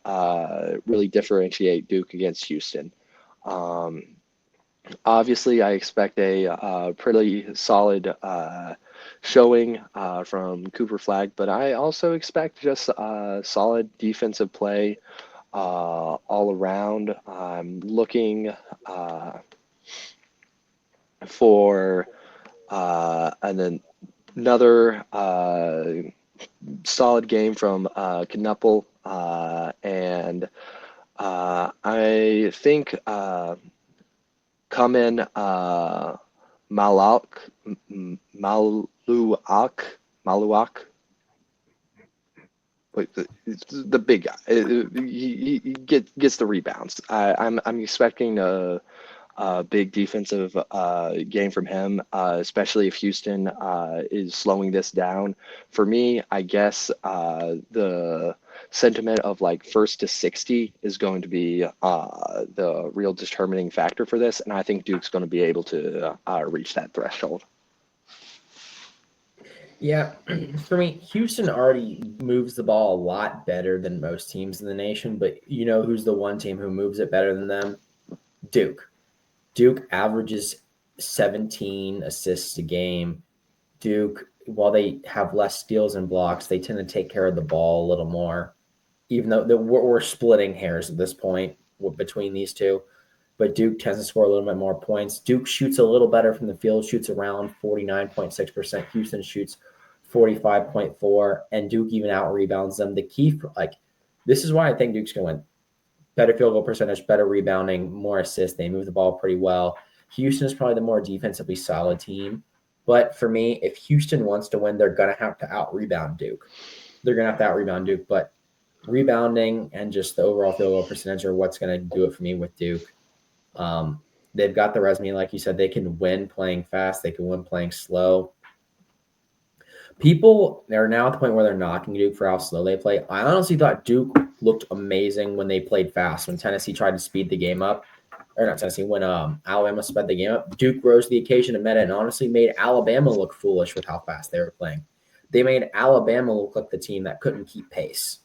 really differentiate Duke against Houston. Obviously, I expect a pretty solid showing from Cooper Flag, but I also expect just solid defensive play all around. I'm looking for another solid game from Knuppel, and I think Kamen Maluak. Wait, the big guy. He gets the rebounds. I'm expecting a big defensive game from him, especially if Houston is slowing this down. For me, I guess the sentiment of like first to 60 is going to be the real determining factor for this, and I think Duke's going to be able to reach that threshold. Yeah, for me, Houston already moves the ball a lot better than most teams in the nation, but you know who's the one team who moves it better than them? Duke. Duke averages 17 assists a game. Duke, while they have less steals and blocks, they tend to take care of the ball a little more, even though we're splitting hairs at this point between these two. But Duke tends to score a little bit more points. Duke shoots a little better from the field, shoots around 49.6%. Houston shoots 45.4%, and Duke even out rebounds them. The key for this is why I think Duke's going to win. Better field goal percentage, better rebounding, more assists. They move the ball pretty well. Houston is probably the more defensively solid team. But for me, if Houston wants to win, they're going to have to out-rebound Duke. They're going to have to out-rebound Duke. But rebounding and just the overall field goal percentage are what's going to do it for me with Duke. They've got the resume. Like you said, they can win playing fast. They can win playing slow. People are now at the point where they're knocking Duke for how slow they play. I honestly thought Duke looked amazing when they played fast. When Tennessee tried to speed the game up, or not Tennessee, when Alabama sped the game up, Duke rose to the occasion and met it and honestly made Alabama look foolish with how fast they were playing. They made Alabama look like the team that couldn't keep pace.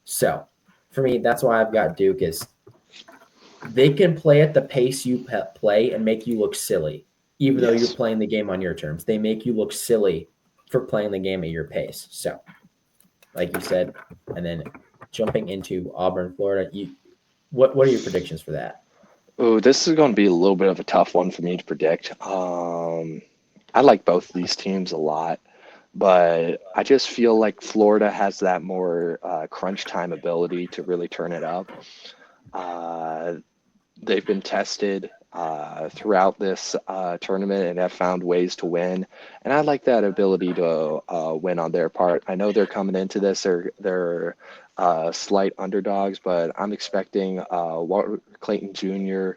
So, for me, that's why I've got Duke is they can play at the pace you play and make you look silly, even though you're playing the game on your terms. They make you look silly for playing the game at your pace. So, like you said, and then jumping into Auburn, Florida, what are your predictions for that? Oh, this is going to be a little bit of a tough one for me to predict. I like both of these teams a lot, but I just feel like Florida has that more crunch time ability to really turn it up. They've been tested throughout this tournament and have found ways to win. And I like that ability to win on their part. I know they're coming into this, they're slight underdogs, but I'm expecting Walter Clayton Jr.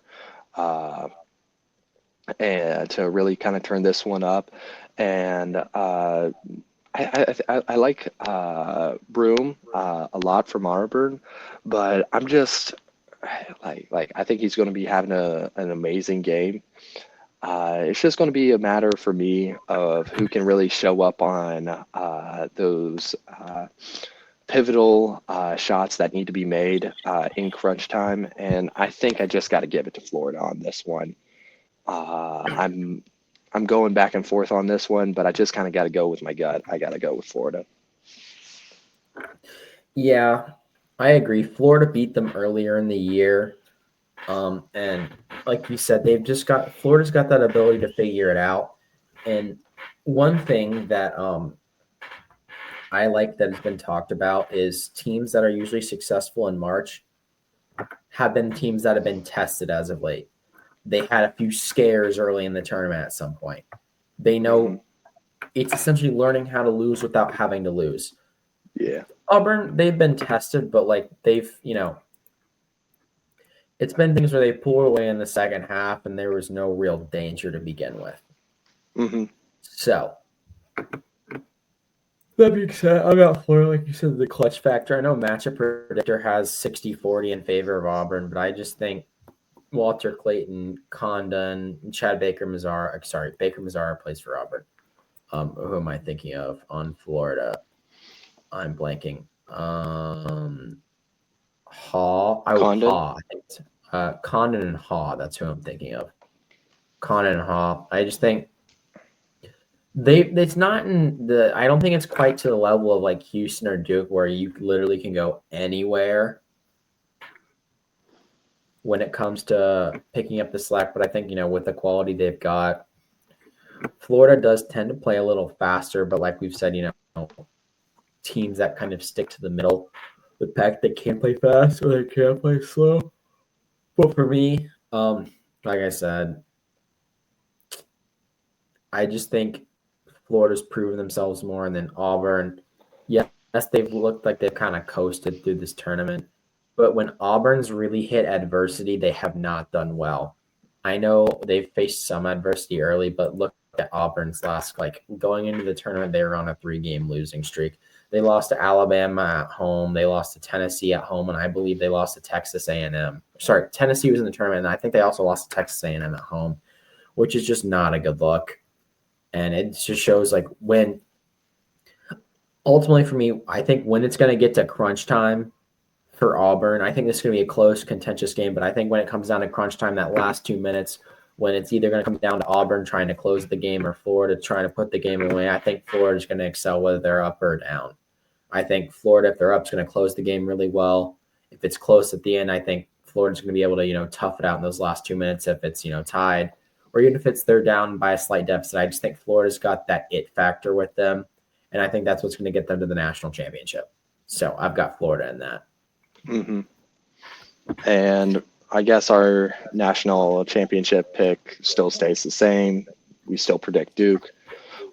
And to really kind of turn this one up. And I like Broome a lot from Auburn, but I'm just like I think he's going to be having an amazing game. It's just going to be a matter for me of who can really show up on those pivotal shots that need to be made in crunch time. And I think I just got to give it to Florida on this one. I'm going back and forth on this one, but I just kind of got to go with my gut. I got to go with Florida. Yeah, I agree. Florida beat them earlier in the year. And like you said, Florida's got that ability to figure it out. And one thing that I like that has been talked about is teams that are usually successful in March have been teams that have been tested as of late. They had a few scares early in the tournament at some point. They know it's essentially learning how to lose without having to lose. Yeah. Auburn, they've been tested, but they've, it's been things where they pulled away in the second half and there was no real danger to begin with. Mm-hmm. So, that being said, I got Florida, like you said, the clutch factor. I know Matchup Predictor has 60-40 in favor of Auburn, but I just think Walter Clayton, Condon, Chad Baker Mazara plays for Auburn. Who am I thinking of on Florida? I'm blanking. Condon and Haw. That's who I'm thinking of. Condon and Haw. I just think it's not in the. I don't think it's quite to the level of like Houston or Duke where you literally can go anywhere when it comes to picking up the slack. But I think with the quality they've got, Florida does tend to play a little faster. But like we've said, teams that kind of stick to the middle, the pack that can play fast or they can't play slow. But for me, like I said, I just think Florida's proven themselves more, and then Auburn, yes, they've looked like they've kind of coasted through this tournament. But when Auburn's really hit adversity, they have not done well. I know they've faced some adversity early, but look at Auburn's last, like going into the tournament, they were on a 3-game losing streak. They lost to Alabama at home. They lost to Tennessee at home, and I believe they lost to Texas A&M. Sorry, Tennessee was in the tournament, and I think they also lost to Texas A&M at home, which is just not a good look. And it just shows like when ultimately for me, I think when it's going to get to crunch time for Auburn, I think this is going to be a close, contentious game. But I think when it comes down to crunch time, that last 2 minutes, when it's either going to come down to Auburn trying to close the game or Florida trying to put the game away, I think Florida's going to excel whether they're up or down. I think Florida, if they're up, is going to close the game really well. If it's close at the end, I think Florida's going to be able to, tough it out in those last 2 minutes if it's, tied. Or even if they're down by a slight deficit. I just think Florida's got that it factor with them. And I think that's what's going to get them to the national championship. So I've got Florida in that. Mm-hmm. And I guess our national championship pick still stays the same. We still predict Duke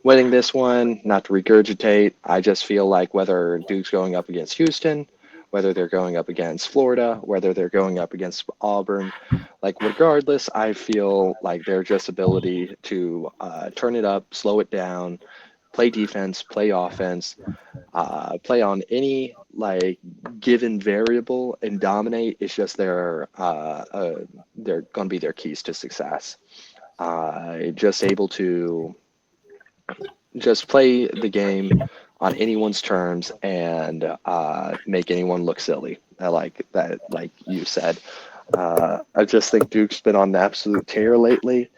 winning this one. Not to regurgitate, I just feel like whether Duke's going up against Houston, whether they're going up against Florida, whether they're going up against Auburn, like regardless, I feel like their just ability to turn it up, slow it down, play defense, play offense, play on any like given variable and dominate is just they're going to be their keys to success. Just able to just play the game on anyone's terms and make anyone look silly. I like that, like you said. I just think Duke's been on an absolute tear lately,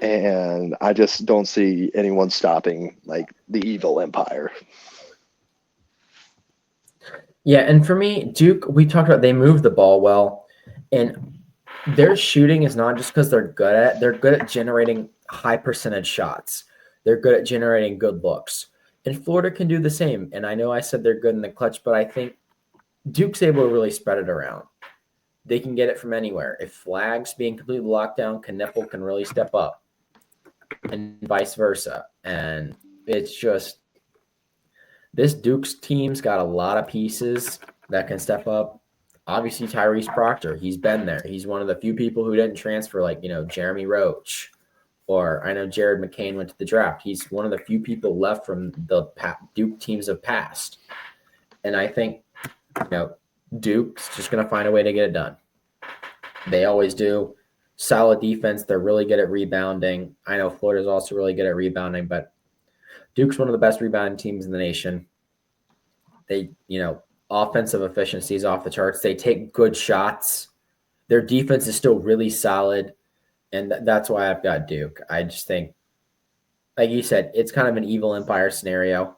and I just don't see anyone stopping like the evil empire. Yeah, and for me, Duke, we talked about they move the ball well, and their shooting is not just because they're good at it. They're good at generating high percentage shots. They're good at generating good looks. And Florida can do the same. And I know I said they're good in the clutch, but I think Duke's able to really spread it around. They can get it from anywhere. If Flag's being completely locked down, Knippel can really step up and vice versa. And it's just this Duke's team's got a lot of pieces that can step up. Obviously, Tyrese Proctor, he's been there. He's one of the few people who didn't transfer, like, Jeremy Roach. Or I know Jared McCain went to the draft. He's one of the few people left from the Duke teams of past. And I think, Duke's just going to find a way to get it done. They always do. Solid defense. They're really good at rebounding. I know Florida's also really good at rebounding, but Duke's one of the best rebounding teams in the nation. They, offensive efficiency is off the charts. They take good shots. Their defense is still really solid. And that's why I've got Duke. I just think, like you said, it's kind of an evil empire scenario.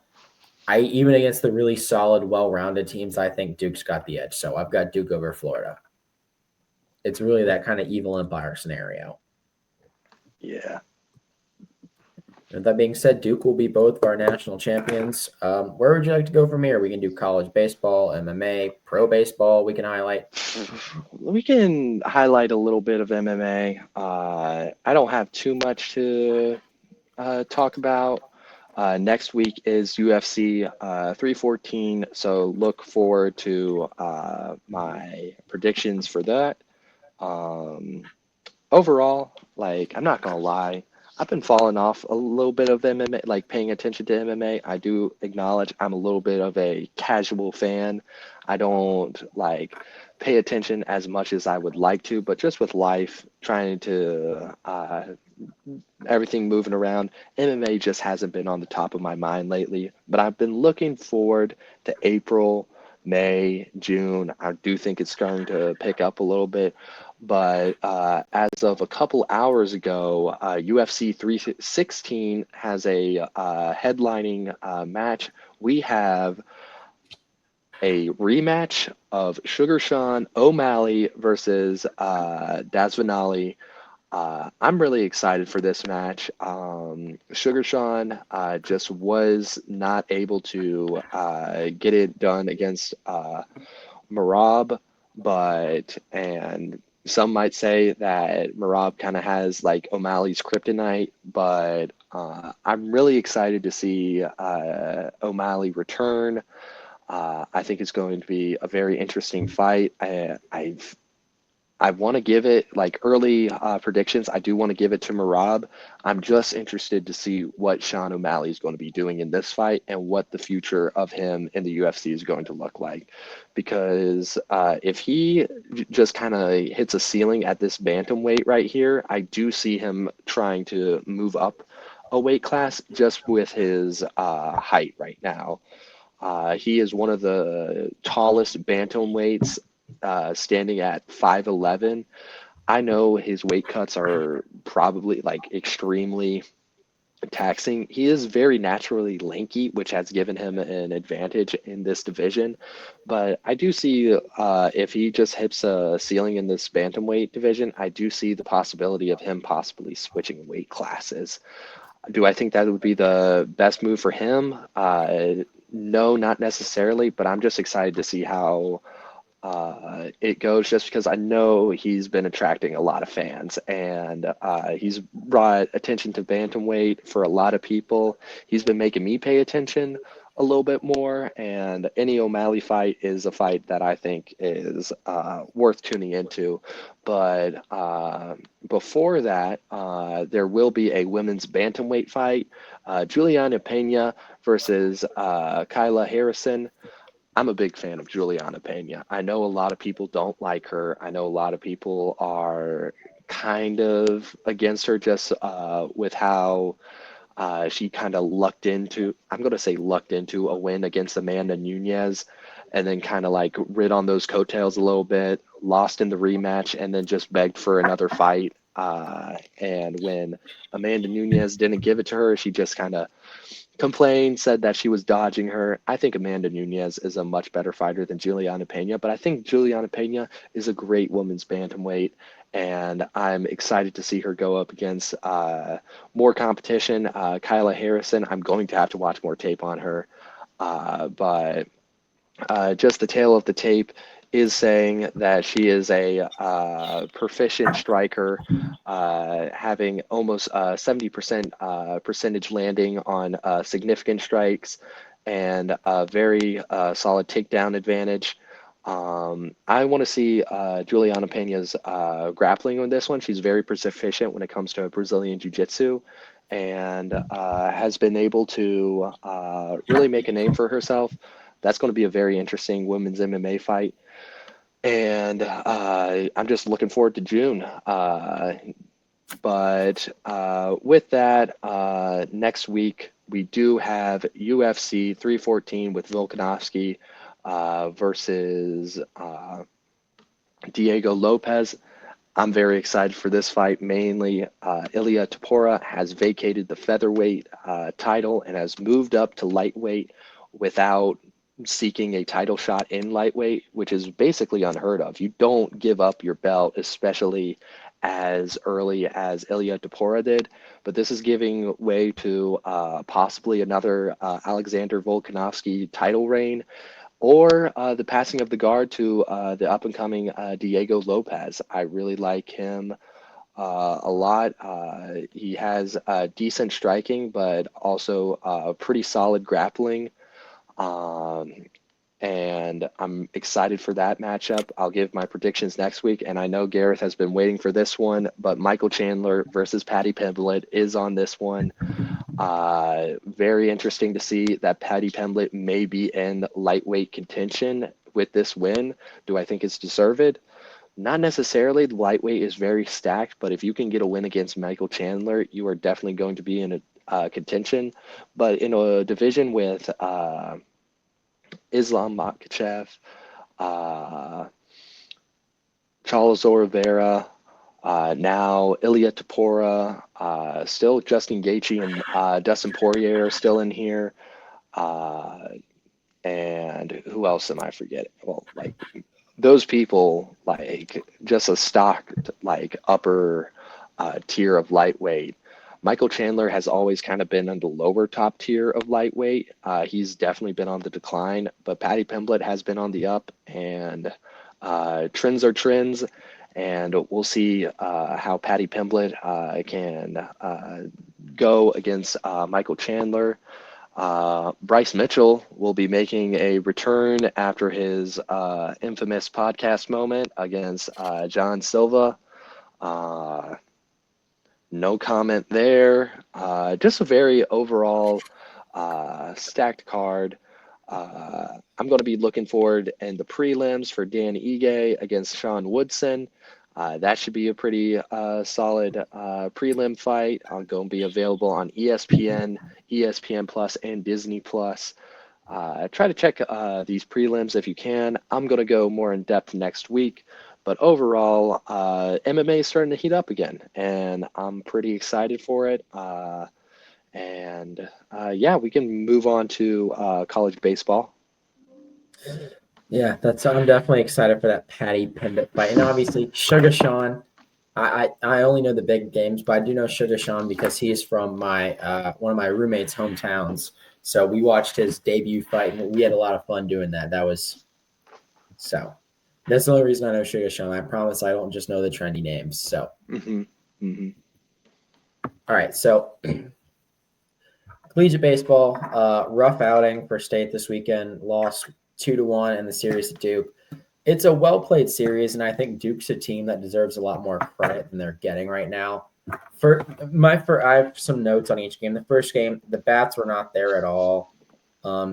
Even against the really solid, well-rounded teams, I think Duke's got the edge. So I've got Duke over Florida. It's really that kind of evil empire scenario. Yeah. And that being said, Duke will be both of our national champions. Where would you like to go from here? We can do college baseball, MMA, pro baseball. We can highlight. We can highlight a little bit of MMA. I don't have too much to talk about. Next week is UFC 314, so look forward to my predictions for that. Overall, I'm not going to lie, I've been falling off a little bit of MMA, like paying attention to MMA. I do acknowledge I'm a little bit of a casual fan. I don't pay attention as much as I would like to, but just with life, trying to everything moving around, MMA just hasn't been on the top of my mind lately. But I've been looking forward to April, May, June. I do think it's starting to pick up a little bit. But as of a couple hours ago, UFC 316 has a headlining match. We have a rematch of Sugar Sean O'Malley versus Dasvanali. I'm really excited for this match. Sugar Sean just was not able to get it done against Marab, and some might say that Marab kind of has O'Malley's kryptonite, but I'm really excited to see O'Malley return. I think it's going to be a very interesting fight. I want to give it like early predictions. I do want to give it to Marab. I'm just interested to see what Sean O'Malley is going to be doing in this fight and what the future of him in the UFC is going to look like. Because if he just kind of hits a ceiling at this bantamweight right here, I do see him trying to move up a weight class just with his height right now. He is one of the tallest bantamweights, standing at 5'11". I know his weight cuts are probably like extremely taxing. He is very naturally lanky, which has given him an advantage in this division. But I do see if he just hits a ceiling in this bantamweight division, I do see the possibility of him possibly switching weight classes. Do I think that would be the best move for him? No, not necessarily, but I'm just excited to see how it goes just because I know he's been attracting a lot of fans and he's brought attention to bantamweight for a lot of people. He's been making me pay attention a little bit more, and any O'Malley fight is a fight that I think is worth tuning into. But before that, there will be a women's bantamweight fight, Juliana Pena versus Kyla Harrison. I'm a big fan of Juliana Pena. I know a lot of people don't like her. I know a lot of people are kind of against her just with how she kind of lucked into, I'm going to say lucked into a win against Amanda Nunes and then kind of like rid on those coattails a little bit, lost in the rematch, and then just begged for another fight. And when Amanda Nunes didn't give it to her, she just kind of complained, said that she was dodging her. I think Amanda Nunes is a much better fighter than Juliana Pena, but I think Juliana Pena is a great women's bantamweight, and I'm excited to see her go up against more competition. Kyla Harrison, I'm going to have to watch more tape on her, but just the tail of the tape is saying that she is a proficient striker, having almost 70% percentage landing on significant strikes and a very solid takedown advantage. I want to see Juliana Pena's grappling on this one. She's very proficient when it comes to Brazilian Jiu-Jitsu and has been able to really make a name for herself. That's going to be a very interesting women's MMA fight. And I'm just looking forward to June. But with that, next week we do have UFC 314 with Volkanovski versus Diego Lopez. I'm very excited for this fight. Mainly, Ilia Topuria has vacated the featherweight title and has moved up to lightweight without seeking a title shot in lightweight, which is basically unheard of. You don't give up your belt, especially as early as Ilia Topuria did. But this is giving way to possibly another Alexander Volkanovski title reign, or the passing of the guard to the up-and-coming Diego Lopez. I really like him a lot. He has decent striking, but also pretty solid grappling. And I'm excited for that matchup. I'll give my predictions next week, and I know Gareth has been waiting for this one, but Michael Chandler versus Paddy Pimblett is on this one. Very interesting to see that Paddy Pimblett may be in lightweight contention with this win. Do I think it's deserved? Not necessarily. The lightweight is very stacked, but if you can get a win against Michael Chandler, you are definitely going to be in a contention. But in a division with Islam Makhachev, Charles Oliveira, now Ilia Topuria, still Justin Gaethje and Dustin Poirier are still in here. And who else am I forgetting? Well, like those people, like just a stock, like upper tier of lightweight. Michael Chandler has always kind of been on the lower top tier of lightweight. He's definitely been on the decline, but Paddy Pimblett has been on the up, and trends are trends, and we'll see how Paddy Pimblett can go against Michael Chandler. Bryce Mitchell will be making a return after his infamous podcast moment against John Silva. No comment there. Just a very overall stacked card. I'm going to be looking forward in the prelims for Dan Ige against Sean Woodson. That should be a pretty solid prelim fight. Going to be available on ESPN, ESPN Plus, and Disney Plus. Try to check these prelims if you can. I'm going to go more in depth next week. But overall, MMA is starting to heat up again, and I'm pretty excited for it. Yeah, we can move on to college baseball. Yeah, I'm definitely excited for that Patty Pimblett fight. And obviously, Sugar Sean, I only know the big games, but I do know Sugar Sean because he is from my one of my roommates' hometowns. So we watched his debut fight, and we had a lot of fun doing that. That's the only reason I know Sugar Sean. I promise I don't just know the trendy names. So, All right. So, collegiate baseball, rough outing for State this weekend. Lost 2-1 in the series to Duke. It's a well-played series, and I think Duke's a team that deserves a lot more credit than they're getting right now. I have some notes on each game. The first game, the bats were not there at all.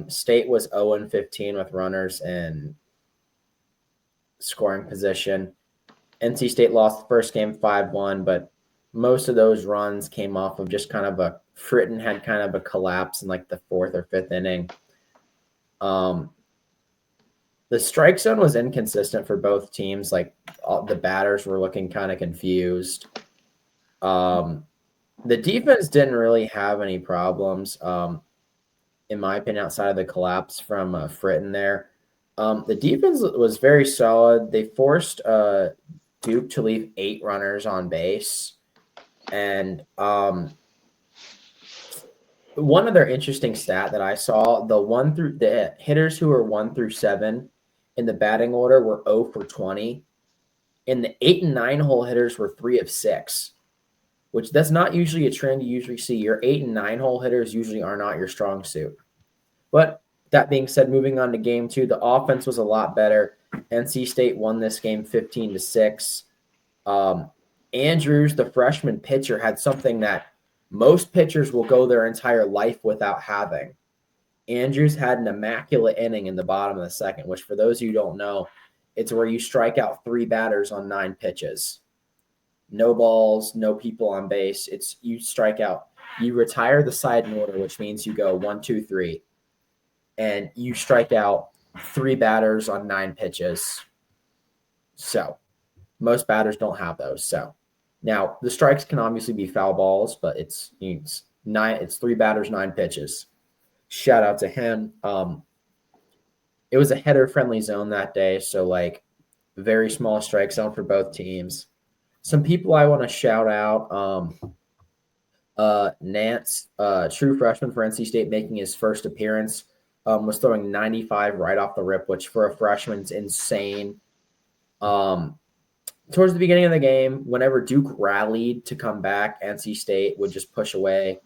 State was 0-15 with runners in scoring position. NC State lost the first game 5-1, but most of those runs came off of just kind of Fritton had kind of a collapse in like the fourth or fifth inning. The strike zone was inconsistent for both teams. Like the batters were looking kind of confused. The defense didn't really have any problems, in my opinion, outside of the collapse from Fritton there. The defense was very solid. They forced Duke to leave 8 runners on base. And one other interesting stat that I saw, the hitters who were 1 through 7 in the batting order were 0 for 20. And the 8 and 9 hole hitters were 3 of 6, which that's not usually a trend you usually see. Your 8 and 9 hole hitters usually are not your strong suit. But that being said, moving on to game 2, the offense was a lot better. NC State won this game 15-6. Andrews, the freshman pitcher, had something that most pitchers will go their entire life without having. Andrews had an immaculate inning in the bottom of the second, which for those of you who don't know, it's where you strike out 3 batters on 9 pitches. No balls, no people on base. It's you strike out. You retire the side in order, which means you go 1, 2, 3. And you strike out 3 batters on 9 pitches. So most batters don't have those. So now the strikes can obviously be foul balls, but it's 3 batters, 9 pitches. Shout out to him. It was a header-friendly zone that day, so like very small strike zone for both teams. Some people I want to shout out. Nance, true freshman for NC State, making his first appearance, was throwing 95 right off the rip, which for a freshman is insane. Towards the beginning of the game, whenever Duke rallied to come back, NC State would just push away.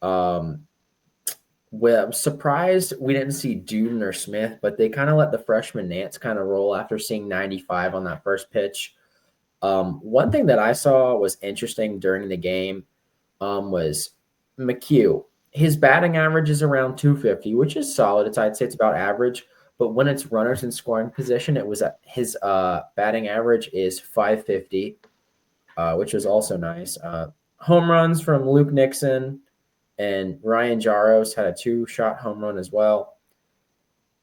I'm surprised we didn't see Duden or Smith, but they kind of let the freshman Nance kind of roll after seeing 95 on that first pitch. One thing that I saw was interesting during the game was McHugh. His batting average is around 250, which is solid. I'd say it's about average. But when it's runners in scoring position, his batting average is 550, which was also nice. Home runs from Luke Nixon and Ryan Jaros had a 2-shot home run as well.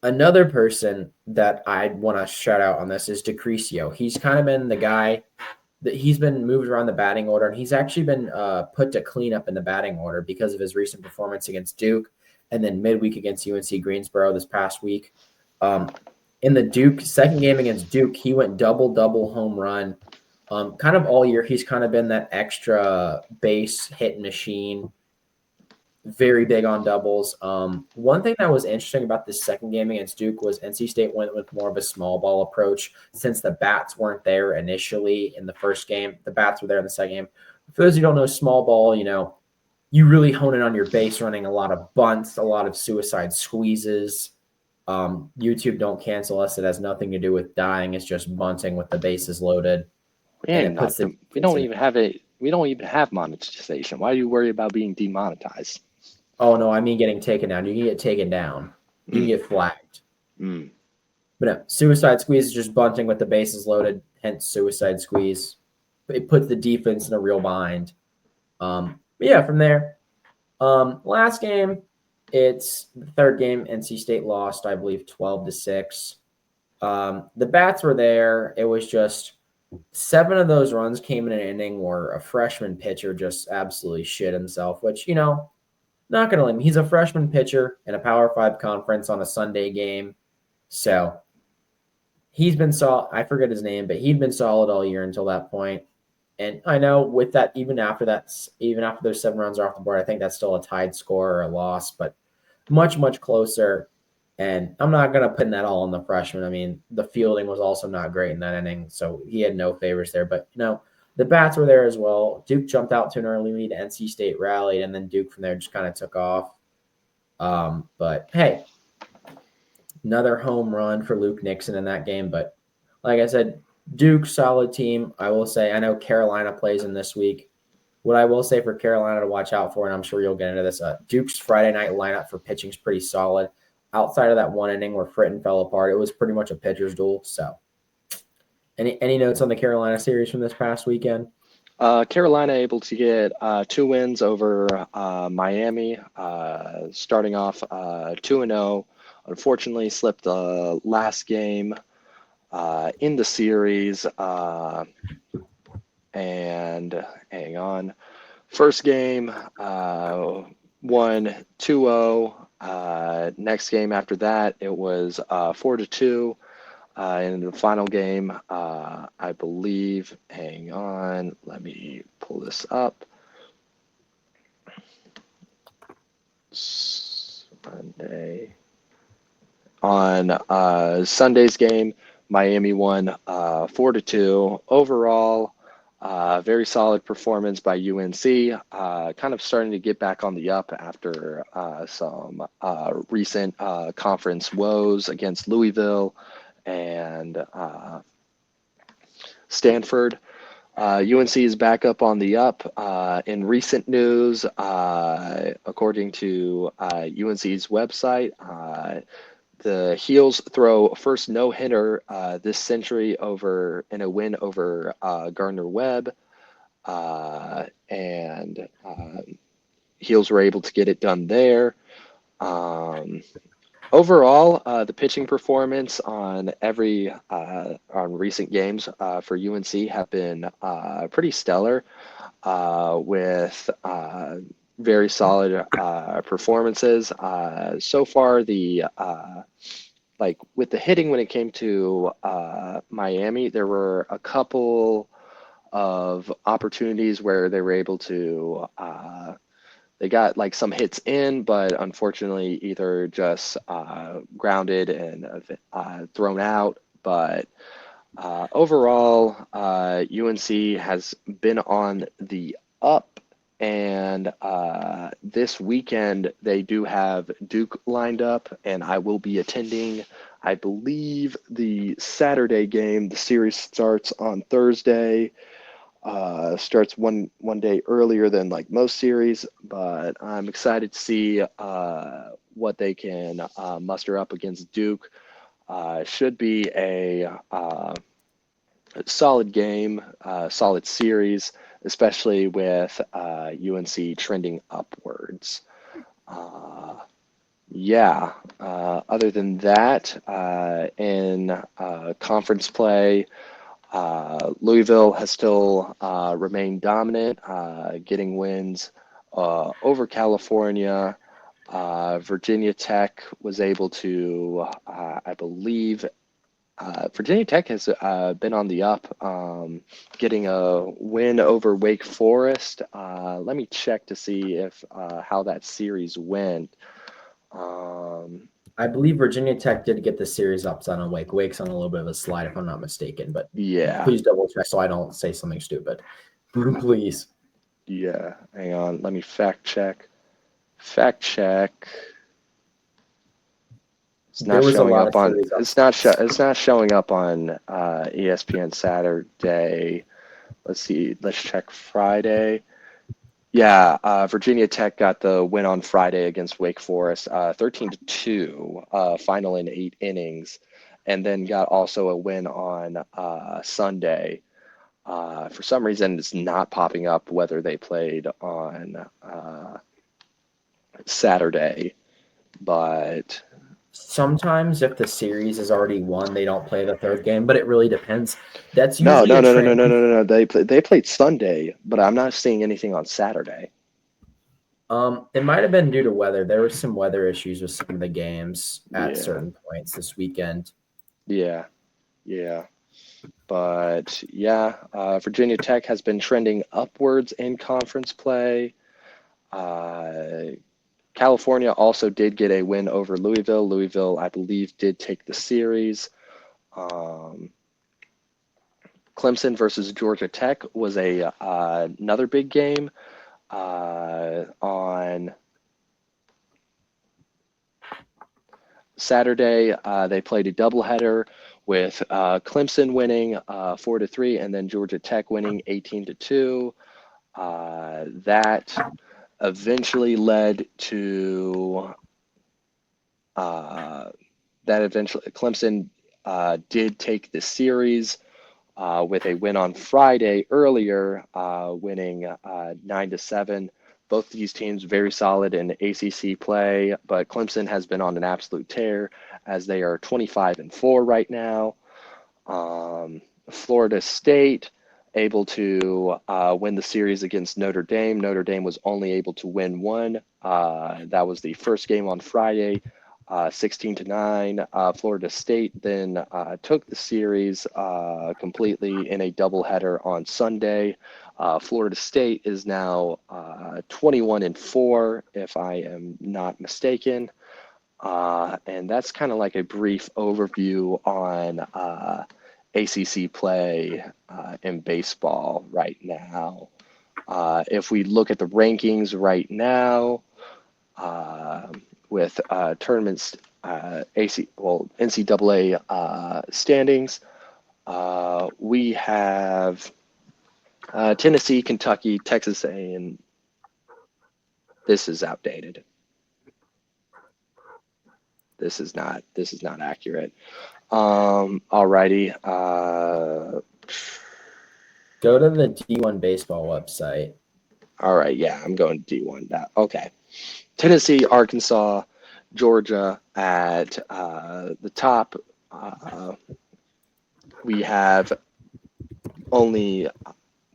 Another person that I'd want to shout out on this is Decrecio. He's kind of been the guy that he's been moved around the batting order, and he's actually been put to clean up in the batting order because of his recent performance against Duke and then midweek against UNC Greensboro this past week. In the Duke second game against Duke, he went double home run. Kind of all year, he's kind of been that extra base hit machine. Very big on doubles. One thing that was interesting about this second game against Duke was NC State went with more of a small ball approach since the bats weren't there initially in the first game. The bats were there in the second game. For those who don't know, small ball, you really hone in on your base running, a lot of bunts, a lot of suicide squeezes. YouTube don't cancel us. It has nothing to do with dying. It's just bunting with the bases loaded. And it puts the we don't even have monetization. Why do you worry about being demonetized? Oh no, I mean getting taken down. You can get taken down. You can get flagged. Mm. But no, suicide squeeze is just bunting with the bases loaded, hence suicide squeeze. It puts the defense in a real bind. But yeah, from there. Last game, it's the third game. NC State lost, I believe, 12-6. The bats were there. It was just 7 of those runs came in an inning where a freshman pitcher just absolutely shit himself, which, not going to lie. He's a freshman pitcher in a Power 5 conference on a Sunday game. So he's been solid. I forget his name, but he'd been solid all year until that point. And I know with that, even after those 7 runs are off the board, I think that's still a tied score or a loss, but much, much closer. And I'm not going to pin that all on the freshman. I mean, the fielding was also not great in that inning, so he had no favors there. But, the bats were there as well. Duke jumped out to an early lead. NC State rallied, and then Duke from there just kind of took off. But, hey, another home run for Luke Nixon in that game. But, like I said, Duke, solid team. I will say, I know Carolina plays in this week. What I will say for Carolina to watch out for, and I'm sure you'll get into this, Duke's Friday night lineup for pitching is pretty solid. Outside of that one inning where Fritton fell apart, it was pretty much a pitcher's duel. So, any notes on the Carolina series from this past weekend? Carolina able to get 2 wins over Miami, starting off 2-0. Unfortunately, slipped the last game in the series. And hang on. First game, won 2-0. Next game after that, it was 4-2. In the final game, I believe, hang on, let me pull this up. Sunday. On Sunday's game, Miami won 4-2. Overall, very solid performance by UNC, kind of starting to get back on the up after some recent conference woes against Louisville and Stanford. UNC is back up on the up. In recent news, according to UNC's website, the Heels throw first no-hitter this century in a win over Gardner-Webb, and Heels were able to get it done there. Overall, the pitching performance on on recent games for UNC have been pretty stellar, with very solid performances. So far, with the hitting when it came to Miami, there were a couple of opportunities where they were able to they got some hits in, but unfortunately either just grounded and thrown out. But overall, UNC has been on the up, and this weekend they do have Duke lined up, and I will be attending, I believe, the Saturday game. The series starts on Thursday. Starts one day earlier than most series, but I'm excited to see what they can muster up against Duke. Should be a solid game, solid series, especially with UNC trending upwards. Other than that, in conference play, Louisville has still remained dominant, getting wins over California. Virginia Tech was able to, I believe, Virginia Tech has been on the up, getting a win over Wake Forest. Let me check to see if how that series went. I believe Virginia Tech did get the series upset on Wake. Wake's on a little bit of a slide, if I'm not mistaken. But yeah, please double check so I don't say something stupid. Please. Yeah, hang on. Let me fact check. Fact check. It's There not was a showing lot up of on. series It's not showing up on ESPN Saturday. Let's see. Let's check Friday. Yeah, Virginia Tech got the win on Friday against Wake Forest, 13-2, final in 8 innings, and then got also a win on Sunday. For some reason, it's not popping up whether they played on Saturday, but Sometimes if the series is already won, they don't play the third game, but it really depends. That's no, usually no, a no, no, no, no, trend. no, no. They played Sunday, but I'm not seeing anything on Saturday. It might have been due to weather. There were some weather issues with some of the games at Yeah, certain points this weekend. yeah, yeah. But yeah, Virginia Tech has been trending upwards in conference play. Uh, California also did get a win over Louisville. Louisville, I believe, did take the series. Um, Clemson versus Georgia Tech was another big game on Saturday. They played a doubleheader with Clemson winning 4-3, and then Georgia Tech winning 18-2. That eventually led to Clemson did take the series with a win on Friday earlier, winning 9-7. Both these teams very solid in ACC play, but Clemson has been on an absolute tear as they are 25-4 right now. Florida State able to win the series against Notre Dame. Notre Dame was only able to win one. That was the first game on Friday, 16-9. Florida State then took the series completely in a doubleheader on Sunday. Florida State is now 21-4, if I am not mistaken. And that's kind of like a brief overview on ACC play in baseball right now. If we look at the rankings right now, with tournaments, NCAA standings, we have Tennessee, Kentucky, Texas A&M. This is outdated. This is not accurate. Alrighty. Go to the D1 baseball website. All right. Yeah, I'm going D1 now. Okay. Tennessee, Arkansas, Georgia at the top. We have only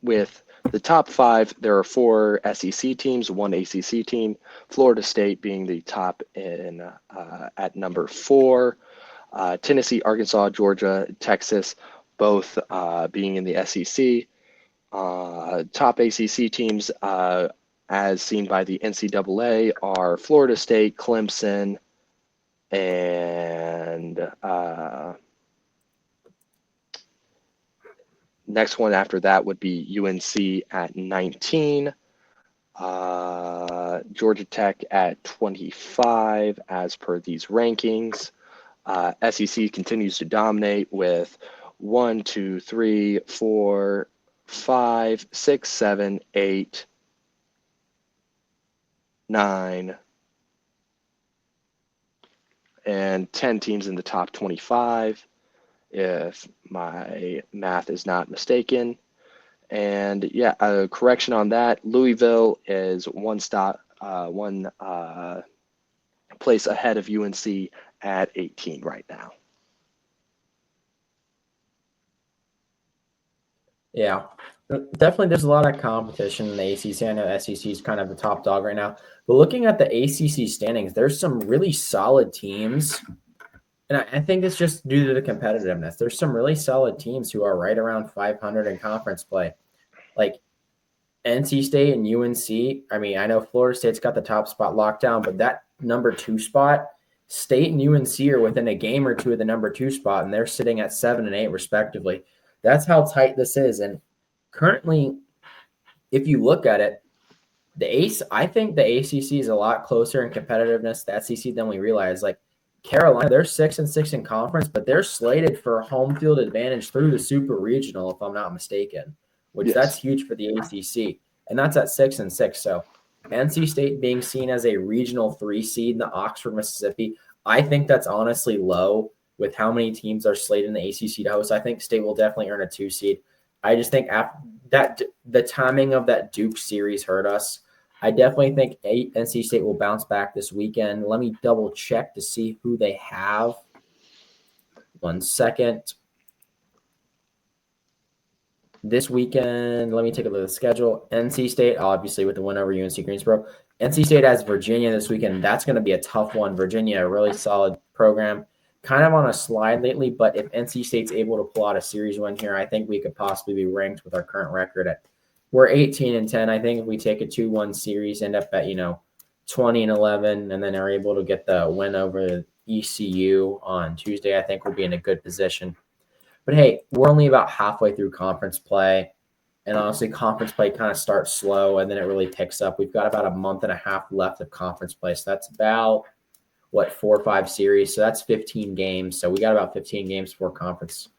with the top five, there are 4 SEC teams, 1 ACC team. Florida State being the top in at number 4. Tennessee, Arkansas, Georgia, Texas, both being in the SEC. Top ACC teams, as seen by the NCAA, are Florida State, Clemson, and next one after that would be UNC at 19. Georgia Tech at 25 as per these rankings. SEC continues to dominate with 1, 2, 3, 4, 5, 6, 7, 8, 9, and 10 teams in the top 25, if my math is not mistaken. And yeah, a correction on that. Louisville is one place ahead of UNC at 18 right now. Yeah, definitely. There's a lot of competition in the ACC. I know SEC is kind of the top dog right now, but looking at the ACC standings, there's some really solid teams, and I think it's just due to the competitiveness. There's some really solid teams who are right around 500 in conference play, like NC State and UNC. I mean, I know Florida State's got the top spot locked down, but that number 2 spot, State and UNC are within a game or two of the number 2 spot, and they're sitting at 7 and 8 respectively. That's how tight this is. And currently, if you look at it, I think the ACC is a lot closer in competitiveness to the SEC than we realize. Like Carolina, they're 6-6 in conference, but they're slated for home field advantage through the Super Regional, if I'm not mistaken, which that's huge for the ACC, and that's at 6-6. So NC State being seen as a regional 3 seed in the Oxford, Mississippi, I think that's honestly low with how many teams are slated in the ACC to host. I think State will definitely earn a 2 seed. I just think after that, the timing of that Duke series hurt us. I definitely think NC State will bounce back this weekend. Let me double check to see who they have. 1 second. This weekend, let me take a look at the schedule. NC State, obviously, with the win over UNC Greensboro. NC State has Virginia this weekend. That's going to be a tough one. Virginia, a really solid program. Kind of on a slide lately, but if NC State's able to pull out a series win here, I think we could possibly be ranked with our current record at we're 18-10. I think if we take a 2-1 series, end up at 20-11, and then are able to get the win over ECU on Tuesday, I think we'll be in a good position. But hey, we're only about halfway through conference play, and honestly, conference play kind of starts slow, and then it really picks up. We've got about a month and a half left of conference play, so that's about 4 or 5 series. So that's 15 games. So we got about 15 games before conference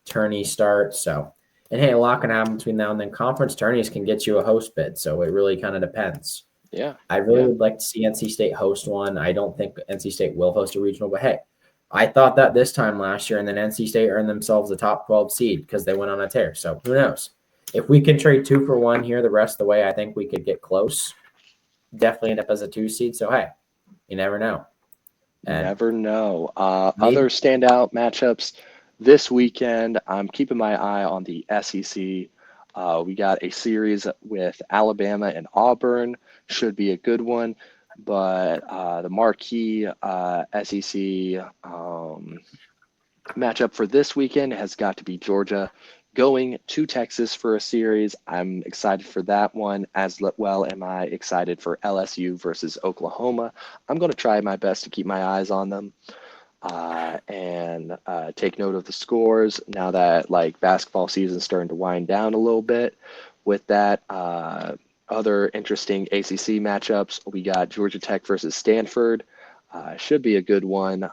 tourneys start. So, and hey, a lot can happen between now and then. Conference tourneys can get you a host bid. So it really kind of depends. Yeah. I really would like to see NC State host one. I don't think NC State will host a regional, but hey, I thought that this time last year, and then NC State earned themselves the top 12 seed because they went on a tear. So who knows? If we can trade 2 for 1 here the rest of the way, I think we could get close. Definitely end up as a 2 seed. So hey, you never know. And never know. Other standout matchups this weekend, I'm keeping my eye on the SEC. We got a series with Alabama and Auburn. Should be a good one. But the marquee SEC matchup for this weekend has got to be Georgia going to Texas for a series. I'm excited for that one, as well am I excited for LSU versus Oklahoma. I'm going to try my best to keep my eyes on them and take note of the scores now that basketball season's starting to wind down a little bit. With that, other interesting ACC matchups, we got Georgia Tech versus Stanford. Should be a good one.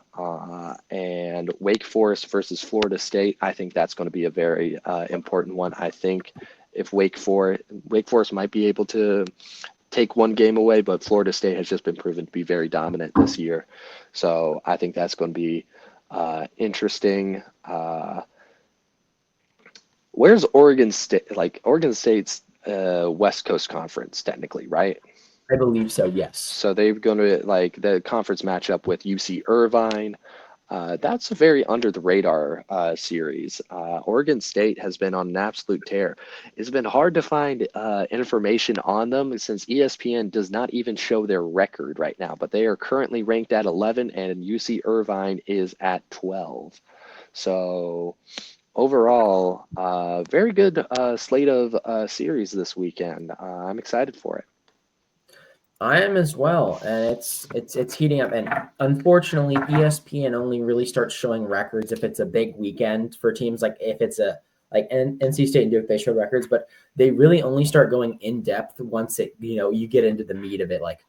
And Wake Forest versus Florida State. I think that's going to be a very important one. I think if Wake Forest might be able to take one game away, but Florida State has just been proven to be very dominant this year. So I think that's going to be interesting. Where's Oregon State? Oregon State's West Coast Conference, technically, right? I believe so, yes. So they're going to the conference matchup with UC Irvine. That's a very under the radar series. Oregon State has been on an absolute tear. It's been hard to find information on them since ESPN does not even show their record right now, but they are currently ranked at 11 and UC Irvine is at 12. So overall, very good slate of series this weekend. I'm excited for it. I am as well, and it's heating up. And unfortunately, ESPN only really starts showing records if it's a big weekend for teams. Like if it's NC State and Duke, they show records, but they really only start going in depth once you get into the meat of it, like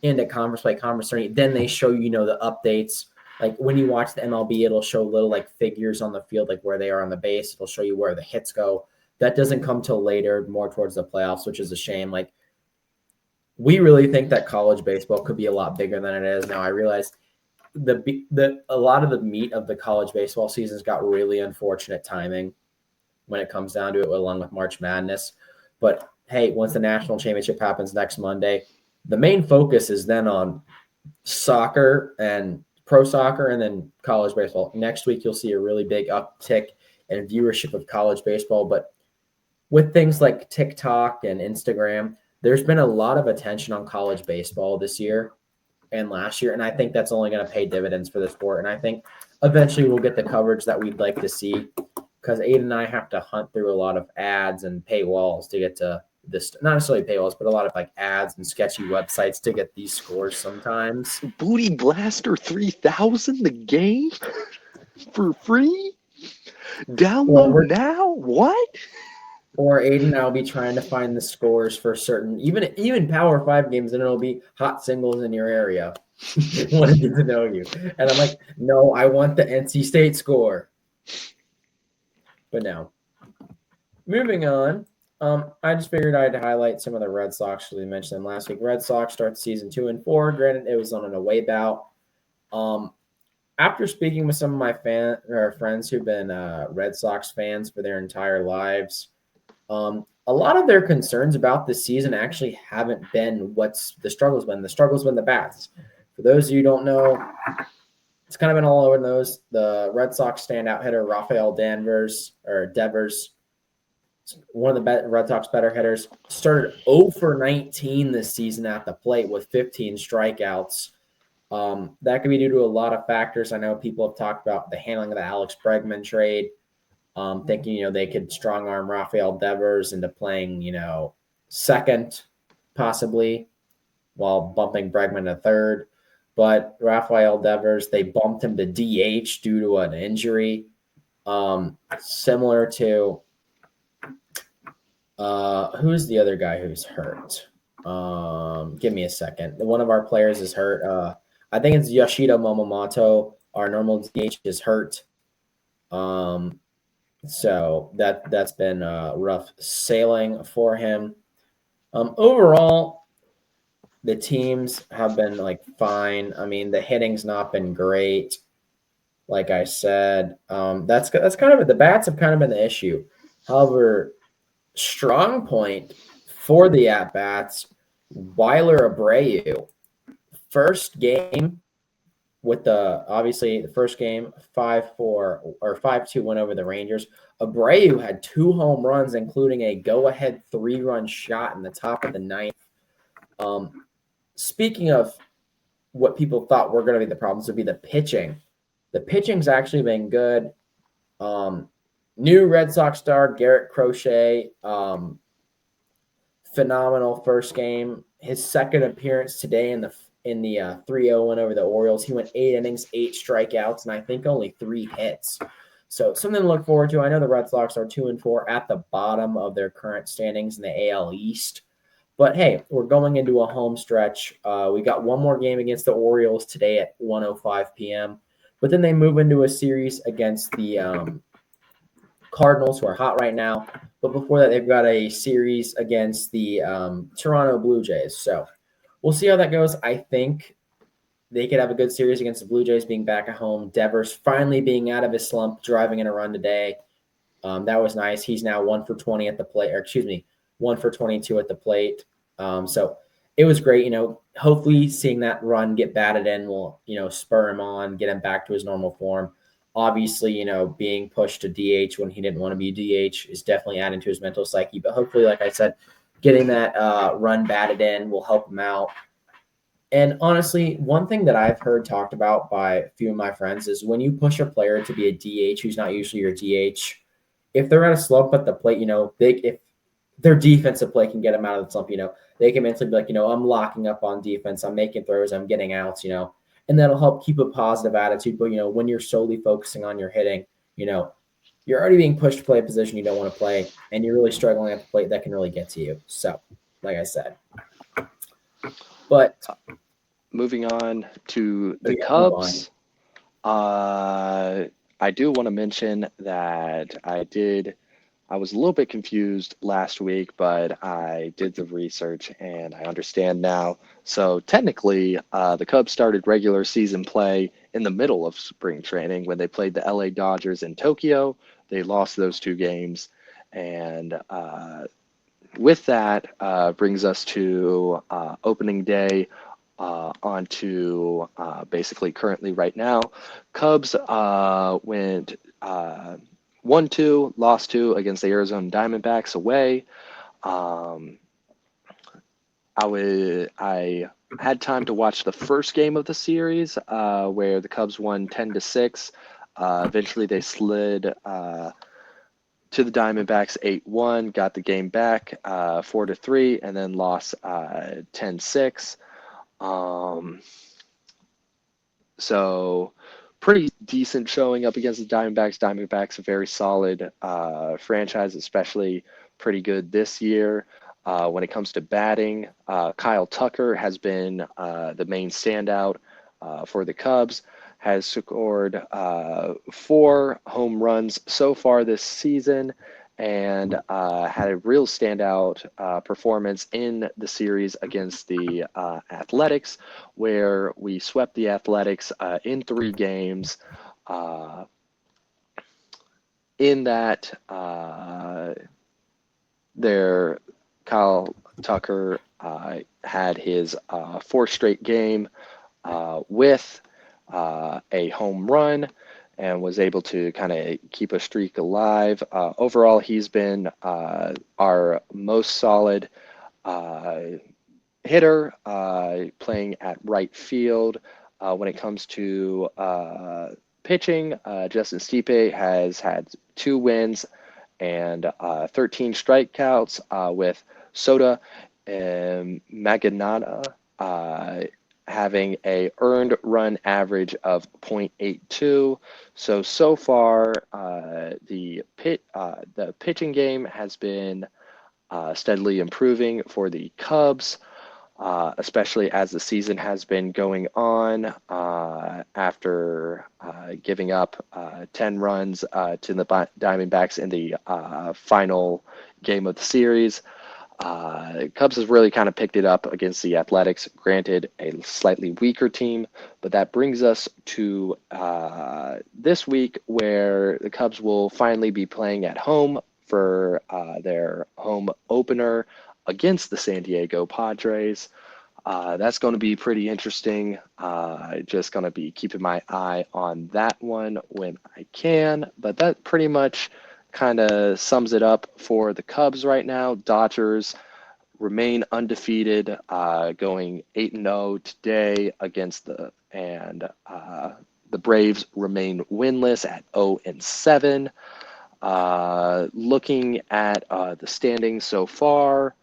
into conference by conference. Then they show the updates. Like when you watch the MLB, it'll show little figures on the field, like where they are on the base. It'll show you where the hits go. That doesn't come till later, more towards the playoffs, which is a shame. We really think that college baseball could be a lot bigger than it is now. I realize a lot of the meat of the college baseball seasons got really unfortunate timing when it comes down to it, along with March Madness. But hey, once the national championship happens next Monday, the main focus is then on soccer and pro soccer and then college baseball. Next week, you'll see a really big uptick in viewership of college baseball. But with things like TikTok and Instagram, there's been a lot of attention on college baseball this year and last year, and I think that's only going to pay dividends for the sport. And I think eventually we'll get the coverage that we'd like to see because Aiden and I have to hunt through a lot of ads and paywalls to get to this. Not necessarily paywalls, but a lot of ads and sketchy websites to get these scores sometimes. Booty Blaster 3000, the game for free? Download now? What? Or Aiden, I'll be trying to find the scores for certain, even Power 5 games, and it'll be hot singles in your area. Want to get to know you. And I'm like, no, I want the NC State score. But no. Moving on. I just figured I'd highlight some of the Red Sox because we mentioned them last week. Red Sox start season 2-4. Granted, it was on an away bout. After speaking with some of my friends who've been Red Sox fans for their entire lives, a lot of their concerns about this season actually haven't been what's the struggle's been. The struggle's been the bats. For those of you who don't know, it's kind of been all over the nose. The Red Sox standout hitter, Rafael Devers, one of the Red Sox better hitters, started 0 for 19 this season at the plate with 15 strikeouts. That could be due to a lot of factors. I know people have talked about the handling of the Alex Bregman trade, thinking, they could strong arm Rafael Devers into playing, second possibly while bumping Bregman to third. But Rafael Devers, they bumped him to DH due to an injury, similar to who's the other guy who's hurt? Give me a second. One of our players is hurt. I think it's Yoshida Momomoto. Our normal DH is hurt. So that's been rough sailing for him. Overall, the teams have been fine. I mean, the hitting's not been great. Like I said, that's kind of the bats have kind of been the issue. However, strong point for the at bats, Weiler Abreu. First game with the first game 5-4 or 5-2 win over the Rangers. Abreu had 2 home runs, including a go-ahead 3-run shot in the top of the ninth. Speaking of what people thought were going to be the problems, would be the pitching. The pitching's actually been good. New Red Sox star Garrett Crochet, phenomenal first game. His second appearance today in the 3-0 win over the Orioles. He went 8 innings, 8 strikeouts, and I think only 3 hits. So something to look forward to. I know the Red Sox are 2-4 at the bottom of their current standings in the AL East. But hey, we're going into a home stretch. We got one more game against the Orioles today at 1:05 p.m. But then they move into a series against the Cardinals, who are hot right now. But before that, they've got a series against the Toronto Blue Jays. So we'll see how that goes. I think they could have a good series against the Blue Jays being back at home. Devers finally being out of his slump, driving in a run today. That was nice. He's now 1 for 20 at the plate, 1 for 22 at the plate. So it was great. Hopefully seeing that run get batted in will, spur him on, get him back to his normal form. Obviously, being pushed to DH when he didn't want to be DH is definitely adding to his mental psyche. But hopefully, like I said, getting that run batted in will help him out. And honestly, one thing that I've heard talked about by a few of my friends is when you push a player to be a DH who's not usually your DH, if they're at a slump at the plate, if their defensive play can get them out of the slump, they can mentally be like, I'm locking up on defense, I'm making throws, I'm getting outs, and that'll help keep a positive attitude. But, when you're solely focusing on your hitting, you're already being pushed to play a position you don't want to play, and you're really struggling at the plate, that can really get to you. So, like I said. But moving on to the Cubs, I do want to mention that I was a little bit confused last week, but I did the research and I understand now. So technically, the Cubs started regular season play in the middle of spring training when they played the LA Dodgers in Tokyo. They lost those 2 games. And with that brings us to opening day on to basically currently right now. Cubs went 1-2, lost 2 against the Arizona Diamondbacks away. I had time to watch the first game of the series where the Cubs won 10-6. Eventually they slid to the Diamondbacks 8-1, got the game back 4-3, and then lost 10-6. So pretty decent showing up against the Diamondbacks. Diamondbacks a very solid franchise, especially pretty good this year. When it comes to batting, Kyle Tucker has been the main standout for the Cubs, has scored 4 home runs so far this season, and had a real standout performance in the series against the Athletics, where we swept the Athletics in 3 games. In that, there, Kyle Tucker had his 4th straight game with a home run and was able to kind of keep a streak alive. Overall, he's been our most solid hitter, playing at right field. When it comes to pitching, Justin Stipe has had 2 wins and 13 strikeouts, with Soda and Maganata having a earned run average of 0.82. So far, the pitching game has been steadily improving for the Cubs, especially as the season has been going on. After giving up 10 runs to the Diamondbacks in the final game of the series, Cubs has really kind of picked it up against the Athletics. Granted, a slightly weaker team, but that brings us to this week, where the Cubs will finally be playing at home for their home opener against the San Diego Padres. That's going to be pretty interesting. Just going to be keeping my eye on that one when I can. But that pretty much kind of sums it up for the Cubs right now. Dodgers remain undefeated, going 8-0 today against the Braves remain winless at 0-7. Looking at the standings so far,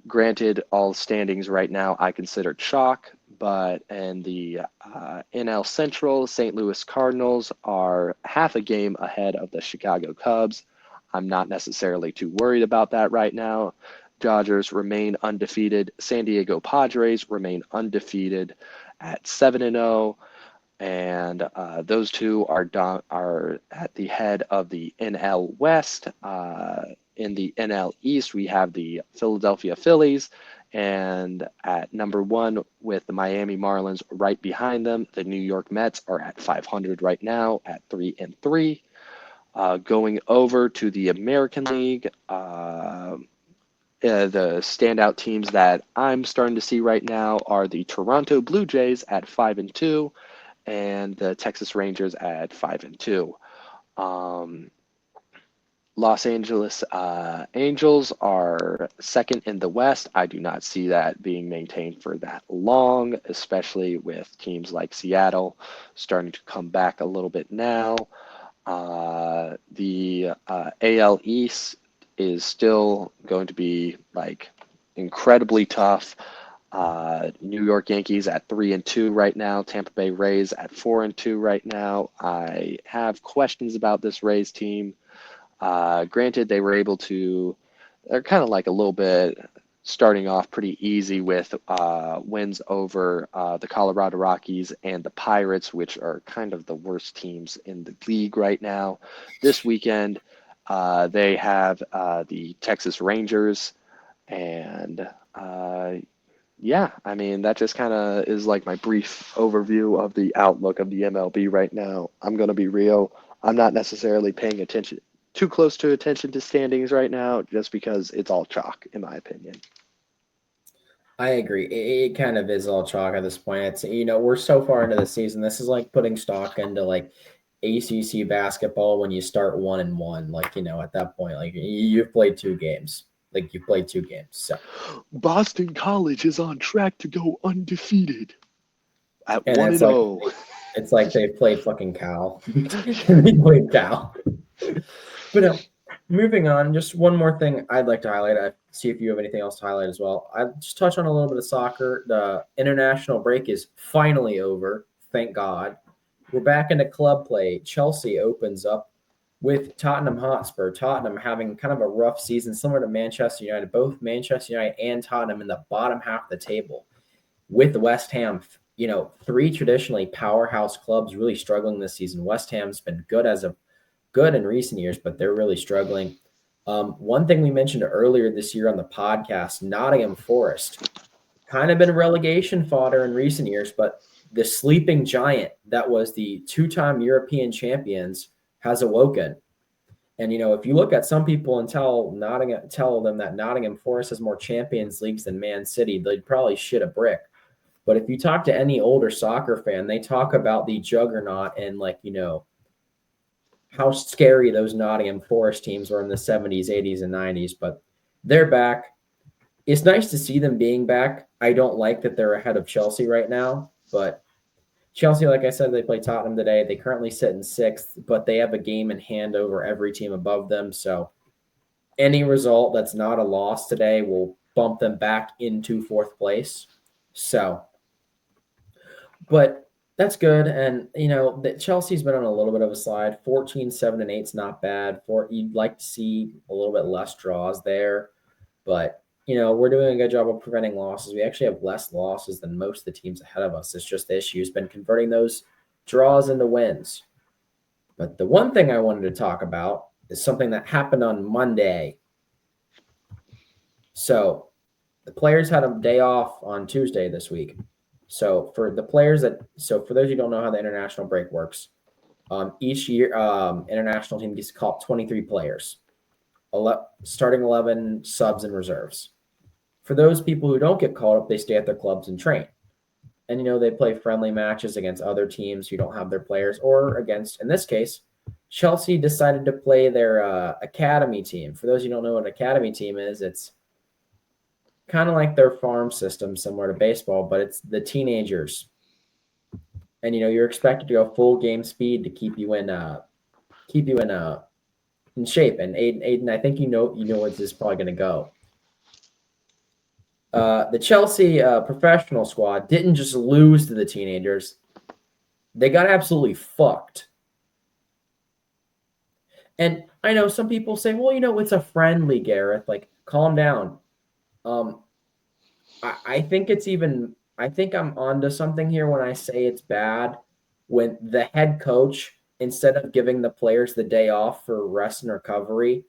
granted, all standings right now I consider chalk, but in the NL Central, St. Louis Cardinals are half a game ahead of the Chicago Cubs. I'm not necessarily too worried about that right now. Dodgers remain undefeated. San Diego Padres remain undefeated at 7-0. And those two are at the head of the NL West. In the NL East, we have the Philadelphia Phillies, and at number 1 with the Miami Marlins right behind them, the New York Mets are at 500 right now at 3-3. Going over to the American League, the standout teams that I'm starting to see right now are the Toronto Blue Jays at 5-2 and the Texas Rangers at 5-2. Los Angeles Angels are second in the West. I do not see that being maintained for that long, especially with teams like Seattle starting to come back a little bit now. The AL East is still going to be like incredibly tough. New York Yankees at 3-2 right now. Tampa Bay Rays at 4-2 right now. I have questions about this Rays team. Granted, they were able to, they're kind of like a little bit starting off pretty easy with wins over the Colorado Rockies and the Pirates, which are kind of the worst teams in the league right now. This weekend, they have the Texas Rangers, and yeah, I mean, that just kind of is like my brief overview of the outlook of the MLB right now. I'm going to be real. I'm not necessarily paying too close to attention to standings right now, just because it's all chalk, in my opinion. I agree. It kind of is all chalk at this point. It's, we're so far into the season. This is like putting stock into like ACC basketball when you start 1-1. Like, at that point, like you've played 2 games. So Boston College is on track to go undefeated at 1-0. It's like they played fucking Cal. They played Cal. But moving on, just one more thing I'd like to highlight. I see if you have anything else to highlight as well. I'll just touch on a little bit of soccer. The international break is finally over. Thank God. We're back into club play. Chelsea opens up with Tottenham Hotspur. Tottenham having kind of a rough season, similar to Manchester United. Both Manchester United and Tottenham in the bottom half of the table. With West Ham, three traditionally powerhouse clubs really struggling this season. West Ham's been good in recent years, but they're really struggling. One thing we mentioned earlier this year on the podcast, Nottingham Forest, kind of been relegation fodder in recent years, but the sleeping giant that was the two-time European champions has awoken. And, if you look at some people and tell them that Nottingham Forest has more Champions Leagues than Man City, they'd probably shit a brick. But if you talk to any older soccer fan, they talk about the juggernaut and how scary those Nottingham Forest teams were in the 70s, 80s, and 90s. But they're back. It's nice to see them being back. I don't like that they're ahead of Chelsea right now, but Chelsea, like I said, they play Tottenham today. They currently sit in 6th, but they have a game in hand over every team above them. So any result that's not a loss today will bump them back into 4th place. So, but that's good. And, Chelsea's been on a little bit of a slide. 14, 7, and 8 is not bad. You'd like to see a little bit less draws there. But, we're doing a good job of preventing losses. We actually have less losses than most of the teams ahead of us. It's just the issue has been converting those draws into wins. But the one thing I wanted to talk about is something that happened on Monday. So the players had a day off on Tuesday this week. So for those who don't know how the international break works, each year international team gets to call up 23 players, starting 11 subs and reserves. For those people who don't get called up, they stay at their clubs and train. And, they play friendly matches against other teams who don't have their players, or against, in this case, Chelsea decided to play their academy team. For those who don't know what an academy team is, it's kind of like their farm system, similar to baseball, but it's the teenagers. And, you're expected to go full game speed to keep you in shape. And Aiden, I think you know where this is probably going to go. The Chelsea professional squad didn't just lose to the teenagers. They got absolutely fucked. And I know some people say, well, it's a friendly, Gareth. Calm down. I think I'm onto something here when I say it's bad when the head coach, instead of giving the players the day off for rest and recovery,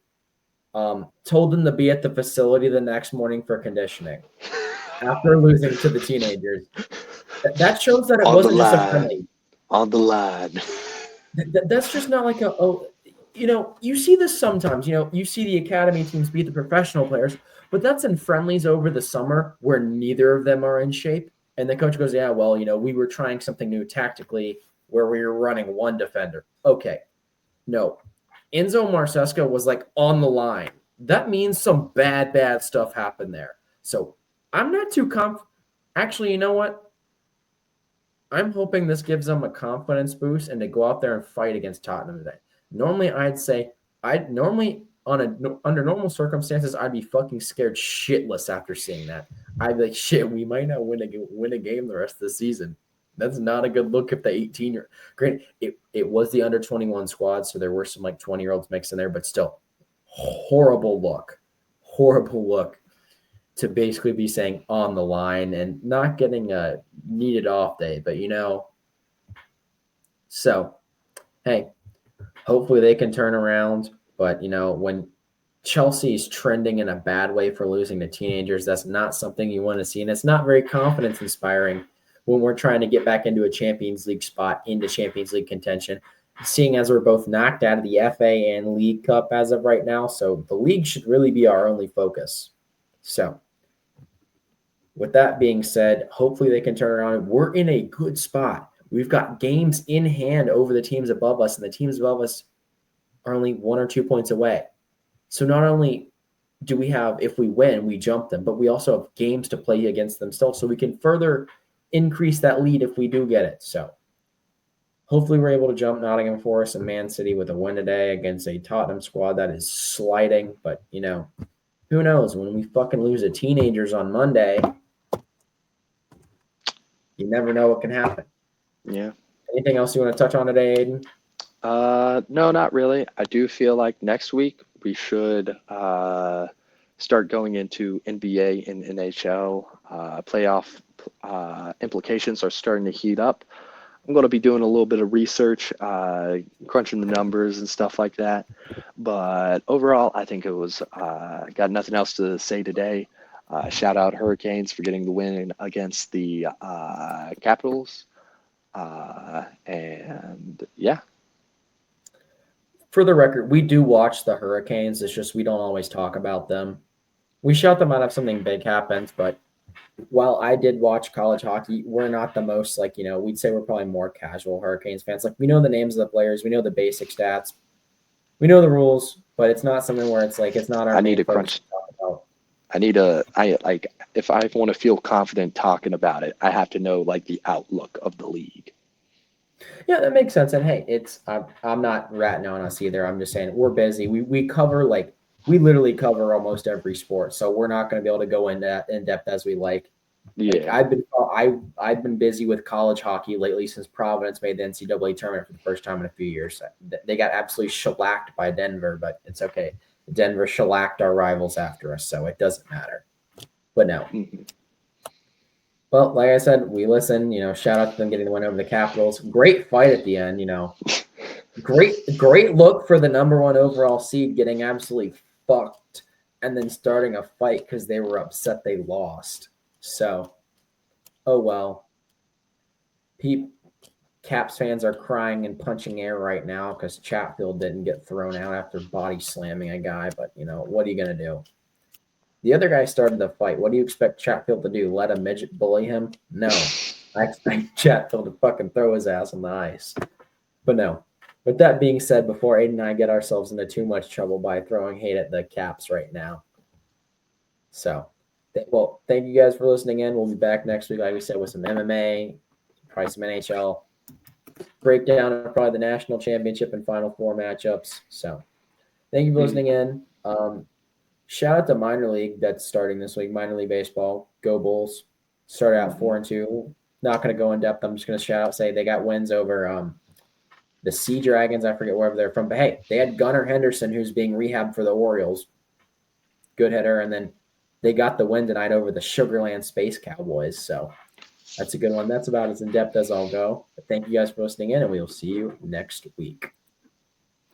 told them to be at the facility the next morning for conditioning after losing to the teenagers. That shows that it wasn't just a friendly. On the line. That's just not like you see this sometimes. You see the academy teams beat the professional players, but that's in friendlies over the summer where neither of them are in shape. And the coach goes, yeah, well, we were trying something new tactically where we were running one defender. Okay. No. Enzo Maresca was on the line. That means some bad stuff happened there. So I'm not too Actually, you know what? I'm hoping this gives them a confidence boost and to go out there and fight against Tottenham today. Normally, under normal circumstances, I'd be fucking scared shitless after seeing that. I'd be like, shit, we might not win a game the rest of the season. That's not a good look if the 18-year. Granted, it was the under 21 squad, so there were some 20-year-olds mixed in there, but still, horrible look to basically be saying on the line and not getting a needed off day. But so hey, hopefully they can turn around. But when Chelsea's trending in a bad way for losing to teenagers, that's not something you want to see, and it's not very confidence inspiring when we're trying to get back into a Champions League spot, into Champions League contention, seeing as we're both knocked out of the FA and League Cup as of right now. So the league should really be our only focus. So with that being said, hopefully they can turn around. We're in a good spot. We've got games in hand over the teams above us, and the teams above us are only 1 or 2 points away. So not only do we have, if we win, we jump them, but we also have games to play against them still, so we can further increase that lead if we do get it. So hopefully we're able to jump Nottingham Forest and Man City with a win today against a Tottenham squad that is sliding. But, who knows? When we fucking lose to teenagers on Monday, you never know what can happen. Yeah. Anything else you want to touch on today, Aiden? No, not really. I do feel like next week we should start going into NBA and NHL. Playoff implications are starting to heat up. I'm going to be doing a little bit of research, crunching the numbers and stuff like that. But overall, I think it was got nothing else to say today. Shout out Hurricanes for getting the win against the Capitals. And yeah, For the record, we do watch the Hurricanes. It's just we don't always talk about them. We shout them out if something big happens, but while I did watch college hockey, we're not the most like, we'd say we're probably more casual Hurricanes fans. Like we know the names of the players, we know the basic stats, we know the rules, but it's not something where it's like it's not our I need main to focus crunch. to talk about. I like if I want to feel confident talking about it, I have to know like the outlook of the league. Yeah, that makes sense. And hey, I'm not ratting on us either. I'm just saying we're busy. We cover like we literally cover almost every sport, so we're not going to be able to go into in depth as we like. Like Yeah. I've been busy with college hockey lately since Providence made the NCAA tournament for the first time in a few years. They got absolutely shellacked by Denver, but it's okay. Denver shellacked our rivals after us, so it doesn't matter. But no. Mhm. Well, like I said, we listen. Shout out to them getting the win over the Capitals. Great fight at the end. Great look for the number one overall seed getting absolutely fucked and then starting a fight because they were upset they lost. So, oh well. Caps fans are crying and punching air right now because Chatfield didn't get thrown out after body slamming a guy. But what are you gonna do? The other guy started the fight. What do you expect Chatfield to do? Let a midget bully him? No. I expect Chatfield to fucking throw his ass on the ice. But no. With that being said, before Aiden and I get ourselves into too much trouble by throwing hate at the Caps right now. So, thank you guys for listening in. We'll be back next week, like we said, with some MMA, probably some NHL, breakdown of probably the national championship and Final Four matchups. So, thank you for listening in. Shout out to minor league that's starting this week. Minor league baseball, go Bulls! Started out 4-2. Not going to go in depth. I'm just going to shout out, say they got wins over the Sea Dragons. I forget wherever they're from, but hey, they had Gunnar Henderson, who's being rehabbed for the Orioles. Good hitter, and then they got the win tonight over the Sugarland Space Cowboys. So that's a good one. That's about as in depth as I'll go. But thank you guys for listening in, and we will see you next week.